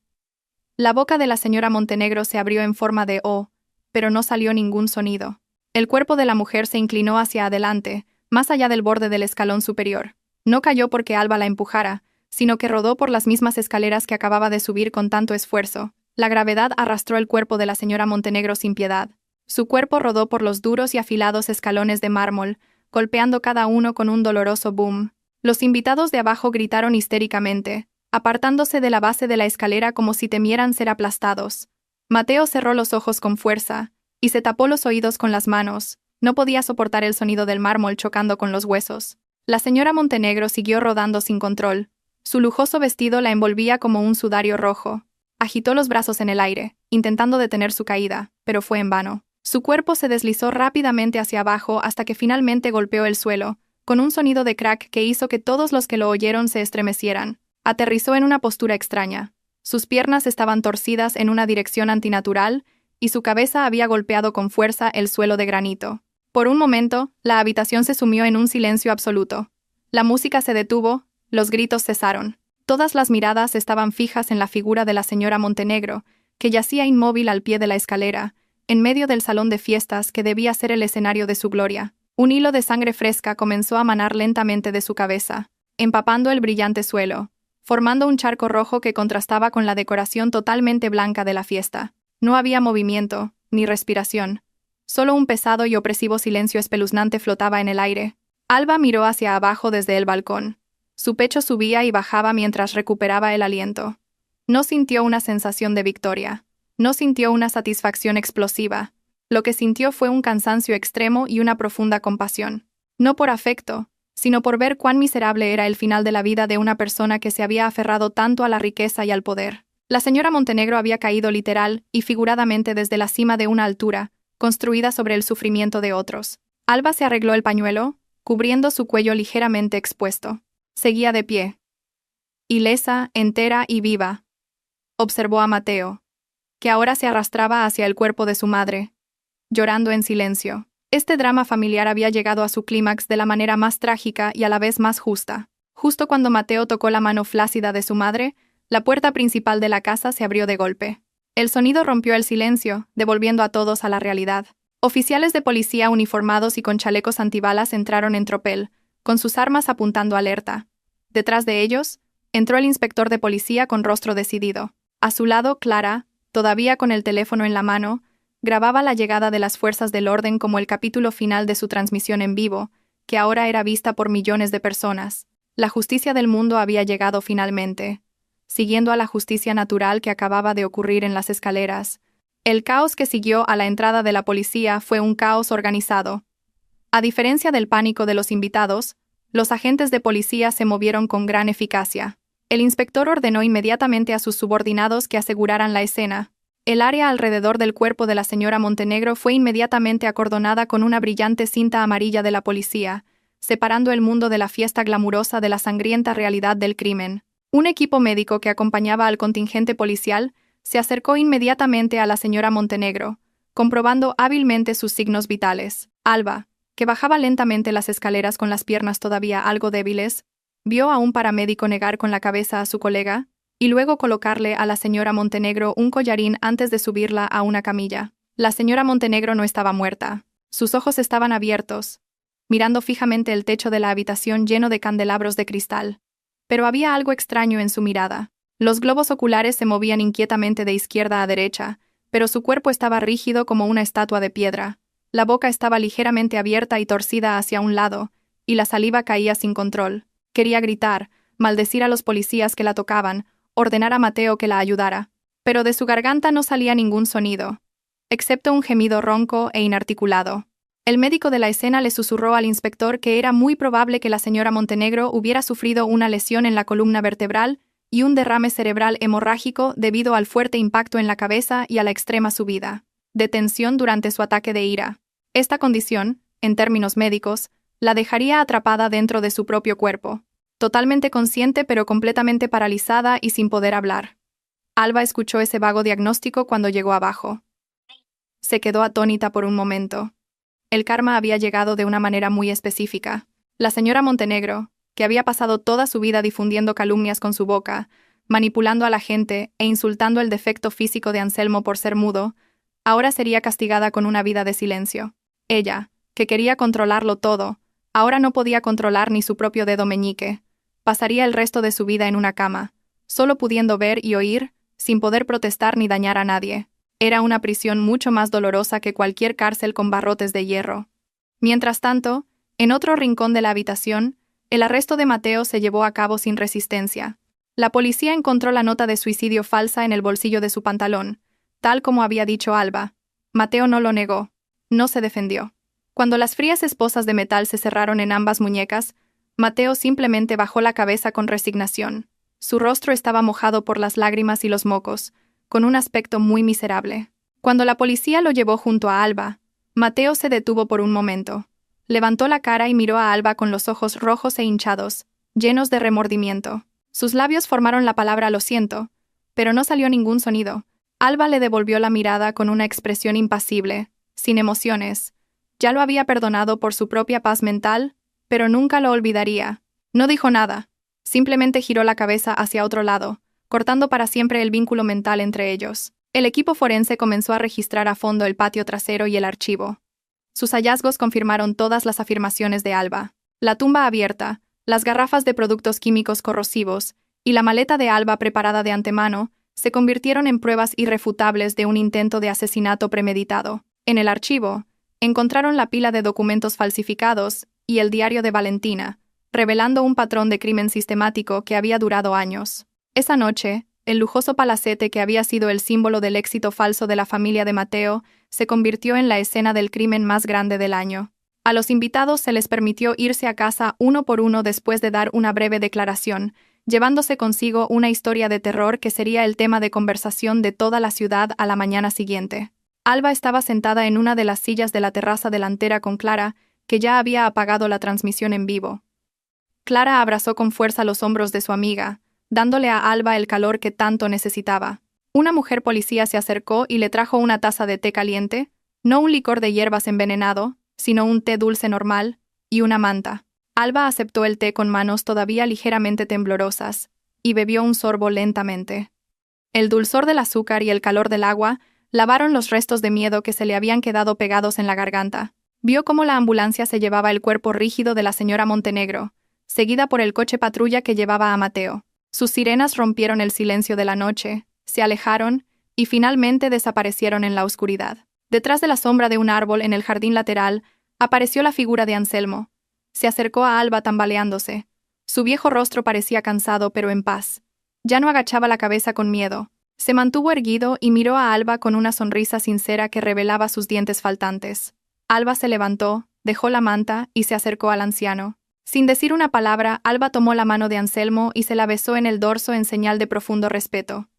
La boca de la señora Montenegro se abrió en forma de O, pero no salió ningún sonido. El cuerpo de la mujer se inclinó hacia adelante, más allá del borde del escalón superior. No cayó porque Alba la empujara, sino que rodó por las mismas escaleras que acababa de subir con tanto esfuerzo. La gravedad arrastró el cuerpo de la señora Montenegro sin piedad. Su cuerpo rodó por los duros y afilados escalones de mármol, golpeando cada uno con un doloroso boom. Los invitados de abajo gritaron histéricamente, apartándose de la base de la escalera como si temieran ser aplastados. Mateo cerró los ojos con fuerza, y se tapó los oídos con las manos. No podía soportar el sonido del mármol chocando con los huesos. La señora Montenegro siguió rodando sin control. Su lujoso vestido la envolvía como un sudario rojo. Agitó los brazos en el aire, intentando detener su caída, pero fue en vano. Su cuerpo se deslizó rápidamente hacia abajo hasta que finalmente golpeó el suelo, con un sonido de crack que hizo que todos los que lo oyeron se estremecieran. Aterrizó en una postura extraña. Sus piernas estaban torcidas en una dirección antinatural, y su cabeza había golpeado con fuerza el suelo de granito. Por un momento, la habitación se sumió en un silencio absoluto. La música se detuvo, los gritos cesaron. Todas las miradas estaban fijas en la figura de la señora Montenegro, que yacía inmóvil al pie de la escalera, en medio del salón de fiestas que debía ser el escenario de su gloria. Un hilo de sangre fresca comenzó a manar lentamente de su cabeza, empapando el brillante suelo, formando un charco rojo que contrastaba con la decoración totalmente blanca de la fiesta. No había movimiento, ni respiración. Solo un pesado y opresivo silencio espeluznante flotaba en el aire. Alba miró hacia abajo desde el balcón. Su pecho subía y bajaba mientras recuperaba el aliento. No sintió una sensación de victoria. No sintió una satisfacción explosiva. Lo que sintió fue un cansancio extremo y una profunda compasión. No por afecto, sino por ver cuán miserable era el final de la vida de una persona que se había aferrado tanto a la riqueza y al poder. La señora Montenegro había caído literal y figuradamente desde la cima de una altura, construida sobre el sufrimiento de otros. Alba se arregló el pañuelo, cubriendo su cuello ligeramente expuesto. Seguía de pie. Ilesa, entera y viva. Observó a Mateo, que ahora se arrastraba hacia el cuerpo de su madre, llorando en silencio. Este drama familiar había llegado a su clímax de la manera más trágica y a la vez más justa. Justo cuando Mateo tocó la mano flácida de su madre, la puerta principal de la casa se abrió de golpe. El sonido rompió el silencio, devolviendo a todos a la realidad. Oficiales de policía uniformados y con chalecos antibalas entraron en tropel, con sus armas apuntando alerta. Detrás de ellos, entró el inspector de policía con rostro decidido. A su lado, Clara, todavía con el teléfono en la mano, grababa la llegada de las fuerzas del orden como el capítulo final de su transmisión en vivo, que ahora era vista por millones de personas. La justicia del mundo había llegado finalmente, siguiendo a la justicia natural que acababa de ocurrir en las escaleras. El caos que siguió a la entrada de la policía fue un caos organizado. A diferencia del pánico de los invitados, los agentes de policía se movieron con gran eficacia. El inspector ordenó inmediatamente a sus subordinados que aseguraran la escena. El área alrededor del cuerpo de la señora Montenegro fue inmediatamente acordonada con una brillante cinta amarilla de la policía, separando el mundo de la fiesta glamurosa de la sangrienta realidad del crimen. Un equipo médico que acompañaba al contingente policial se acercó inmediatamente a la señora Montenegro, comprobando hábilmente sus signos vitales. Alba, que bajaba lentamente las escaleras con las piernas todavía algo débiles, vio a un paramédico negar con la cabeza a su colega, y luego colocarle a la señora Montenegro un collarín antes de subirla a una camilla. La señora Montenegro no estaba muerta. Sus ojos estaban abiertos, mirando fijamente el techo de la habitación lleno de candelabros de cristal. Pero había algo extraño en su mirada. Los globos oculares se movían inquietamente de izquierda a derecha, pero su cuerpo estaba rígido como una estatua de piedra. La boca estaba ligeramente abierta y torcida hacia un lado, y la saliva caía sin control. Quería gritar, maldecir a los policías que la tocaban, ordenar a Mateo que la ayudara. Pero de su garganta no salía ningún sonido, excepto un gemido ronco e inarticulado. El médico de la escena le susurró al inspector que era muy probable que la señora Montenegro hubiera sufrido una lesión en la columna vertebral y un derrame cerebral hemorrágico debido al fuerte impacto en la cabeza y a la extrema subida de tensión durante su ataque de ira. Esta condición, en términos médicos, la dejaría atrapada dentro de su propio cuerpo, totalmente consciente pero completamente paralizada y sin poder hablar. Alba escuchó ese vago diagnóstico cuando llegó abajo. Se quedó atónita por un momento. El karma había llegado de una manera muy específica. La señora Montenegro, que había pasado toda su vida difundiendo calumnias con su boca, manipulando a la gente e insultando el defecto físico de Anselmo por ser mudo, ahora sería castigada con una vida de silencio. Ella, que quería controlarlo todo, ahora no podía controlar ni su propio dedo meñique. Pasaría el resto de su vida en una cama, solo pudiendo ver y oír, sin poder protestar ni dañar a nadie. Era una prisión mucho más dolorosa que cualquier cárcel con barrotes de hierro. Mientras tanto, en otro rincón de la habitación, el arresto de Mateo se llevó a cabo sin resistencia. La policía encontró la nota de suicidio falsa en el bolsillo de su pantalón, tal como había dicho Alba. Mateo no lo negó. No se defendió. Cuando las frías esposas de metal se cerraron en ambas muñecas, Mateo simplemente bajó la cabeza con resignación. Su rostro estaba mojado por las lágrimas y los mocos, con un aspecto muy miserable. Cuando la policía lo llevó junto a Alba, Mateo se detuvo por un momento. Levantó la cara y miró a Alba con los ojos rojos e hinchados, llenos de remordimiento. Sus labios formaron la palabra «lo siento», pero no salió ningún sonido. Alba le devolvió la mirada con una expresión impasible, sin emociones. Ya lo había perdonado por su propia paz mental, pero nunca lo olvidaría. No dijo nada. Simplemente giró la cabeza hacia otro lado, cortando para siempre el vínculo mental entre ellos. El equipo forense comenzó a registrar a fondo el patio trasero y el archivo. Sus hallazgos confirmaron todas las afirmaciones de Alba. La tumba abierta, las garrafas de productos químicos corrosivos y la maleta de Alba preparada de antemano se convirtieron en pruebas irrefutables de un intento de asesinato premeditado. En el archivo, encontraron la pila de documentos falsificados y el diario de Valentina, revelando un patrón de crimen sistemático que había durado años. Esa noche, el lujoso palacete que había sido el símbolo del éxito falso de la familia de Mateo se convirtió en la escena del crimen más grande del año. A los invitados se les permitió irse a casa uno por uno después de dar una breve declaración, llevándose consigo una historia de terror que sería el tema de conversación de toda la ciudad a la mañana siguiente. Alba estaba sentada en una de las sillas de la terraza delantera con Clara, que ya había apagado la transmisión en vivo. Clara abrazó con fuerza los hombros de su amiga, dándole a Alba el calor que tanto necesitaba. Una mujer policía se acercó y le trajo una taza de té caliente, no un licor de hierbas envenenado, sino un té dulce normal, y una manta. Alba aceptó el té con manos todavía ligeramente temblorosas, y bebió un sorbo lentamente. El dulzor del azúcar y el calor del agua lavaron los restos de miedo que se le habían quedado pegados en la garganta. Vio cómo la ambulancia se llevaba el cuerpo rígido de la señora Montenegro, seguida por el coche patrulla que llevaba a Mateo. Sus sirenas rompieron el silencio de la noche, se alejaron y finalmente desaparecieron en la oscuridad. Detrás de la sombra de un árbol en el jardín lateral apareció la figura de Anselmo. Se acercó a Alba tambaleándose. Su viejo rostro parecía cansado pero en paz. Ya no agachaba la cabeza con miedo. Se mantuvo erguido y miró a Alba con una sonrisa sincera que revelaba sus dientes faltantes. Alba se levantó, dejó la manta y se acercó al anciano. Sin decir una palabra, Alba tomó la mano de Anselmo y se la besó en el dorso en señal de profundo respeto.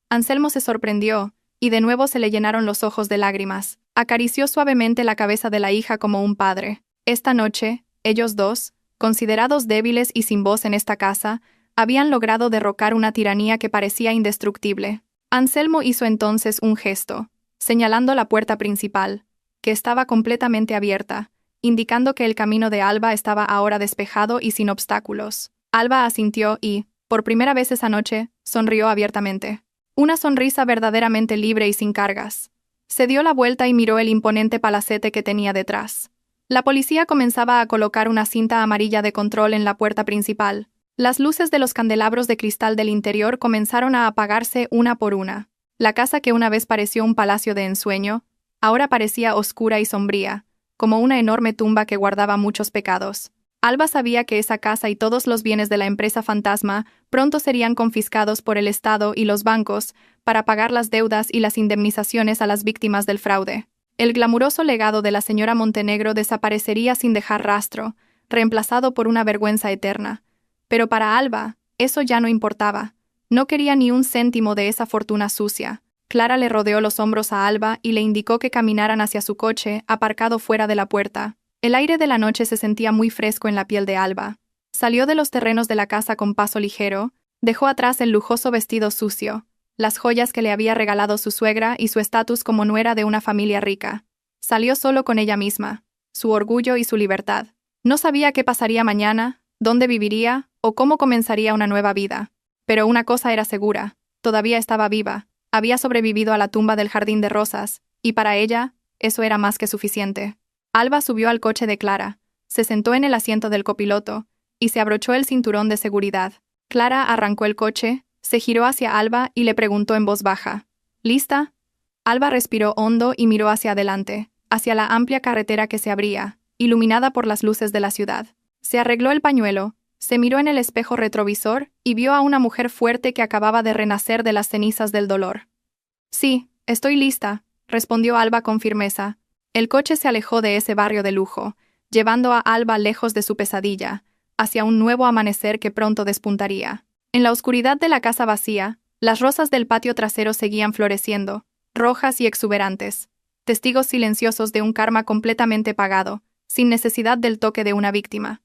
Anselmo se sorprendió, y de nuevo se le llenaron los ojos de lágrimas. Acarició suavemente la cabeza de la hija como un padre. Esta noche, ellos dos, considerados débiles y sin voz en esta casa, habían logrado derrocar una tiranía que parecía indestructible. Anselmo hizo entonces un gesto, señalando la puerta principal, que estaba completamente abierta, indicando que el camino de Alba estaba ahora despejado y sin obstáculos. Alba asintió y, por primera vez esa noche, sonrió abiertamente. Una sonrisa verdaderamente libre y sin cargas. Se dio la vuelta y miró el imponente palacete que tenía detrás. La policía comenzaba a colocar una cinta amarilla de control en la puerta principal. Las luces de los candelabros de cristal del interior comenzaron a apagarse una por una. La casa que una vez pareció un palacio de ensueño, ahora parecía oscura y sombría, como una enorme tumba que guardaba muchos pecados. Alba sabía que esa casa y todos los bienes de la empresa fantasma pronto serían confiscados por el Estado y los bancos para pagar las deudas y las indemnizaciones a las víctimas del fraude. El glamuroso legado de la señora Montenegro desaparecería sin dejar rastro, reemplazado por una vergüenza eterna. Pero para Alba, eso ya no importaba. No quería ni un céntimo de esa fortuna sucia. Clara le rodeó los hombros a Alba y le indicó que caminaran hacia su coche, aparcado fuera de la puerta. El aire de la noche se sentía muy fresco en la piel de Alba. Salió de los terrenos de la casa con paso ligero, dejó atrás el lujoso vestido sucio, las joyas que le había regalado su suegra y su estatus como nuera de una familia rica. Salió solo con ella misma, su orgullo y su libertad. No sabía qué pasaría mañana, dónde viviría o cómo comenzaría una nueva vida. Pero una cosa era segura, todavía estaba viva, había sobrevivido a la tumba del jardín de rosas, y para ella, eso era más que suficiente. Alba subió al coche de Clara, se sentó en el asiento del copiloto, y se abrochó el cinturón de seguridad. Clara arrancó el coche, se giró hacia Alba y le preguntó en voz baja: ¿Lista? Alba respiró hondo y miró hacia adelante, hacia la amplia carretera que se abría, iluminada por las luces de la ciudad. Se arregló el pañuelo, se miró en el espejo retrovisor y vio a una mujer fuerte que acababa de renacer de las cenizas del dolor. «Sí, estoy lista», respondió Alba con firmeza. El coche se alejó de ese barrio de lujo, llevando a Alba lejos de su pesadilla, hacia un nuevo amanecer que pronto despuntaría. En la oscuridad de la casa vacía, las rosas del patio trasero seguían floreciendo, rojas y exuberantes, testigos silenciosos de un karma completamente pagado, sin necesidad del toque de una víctima.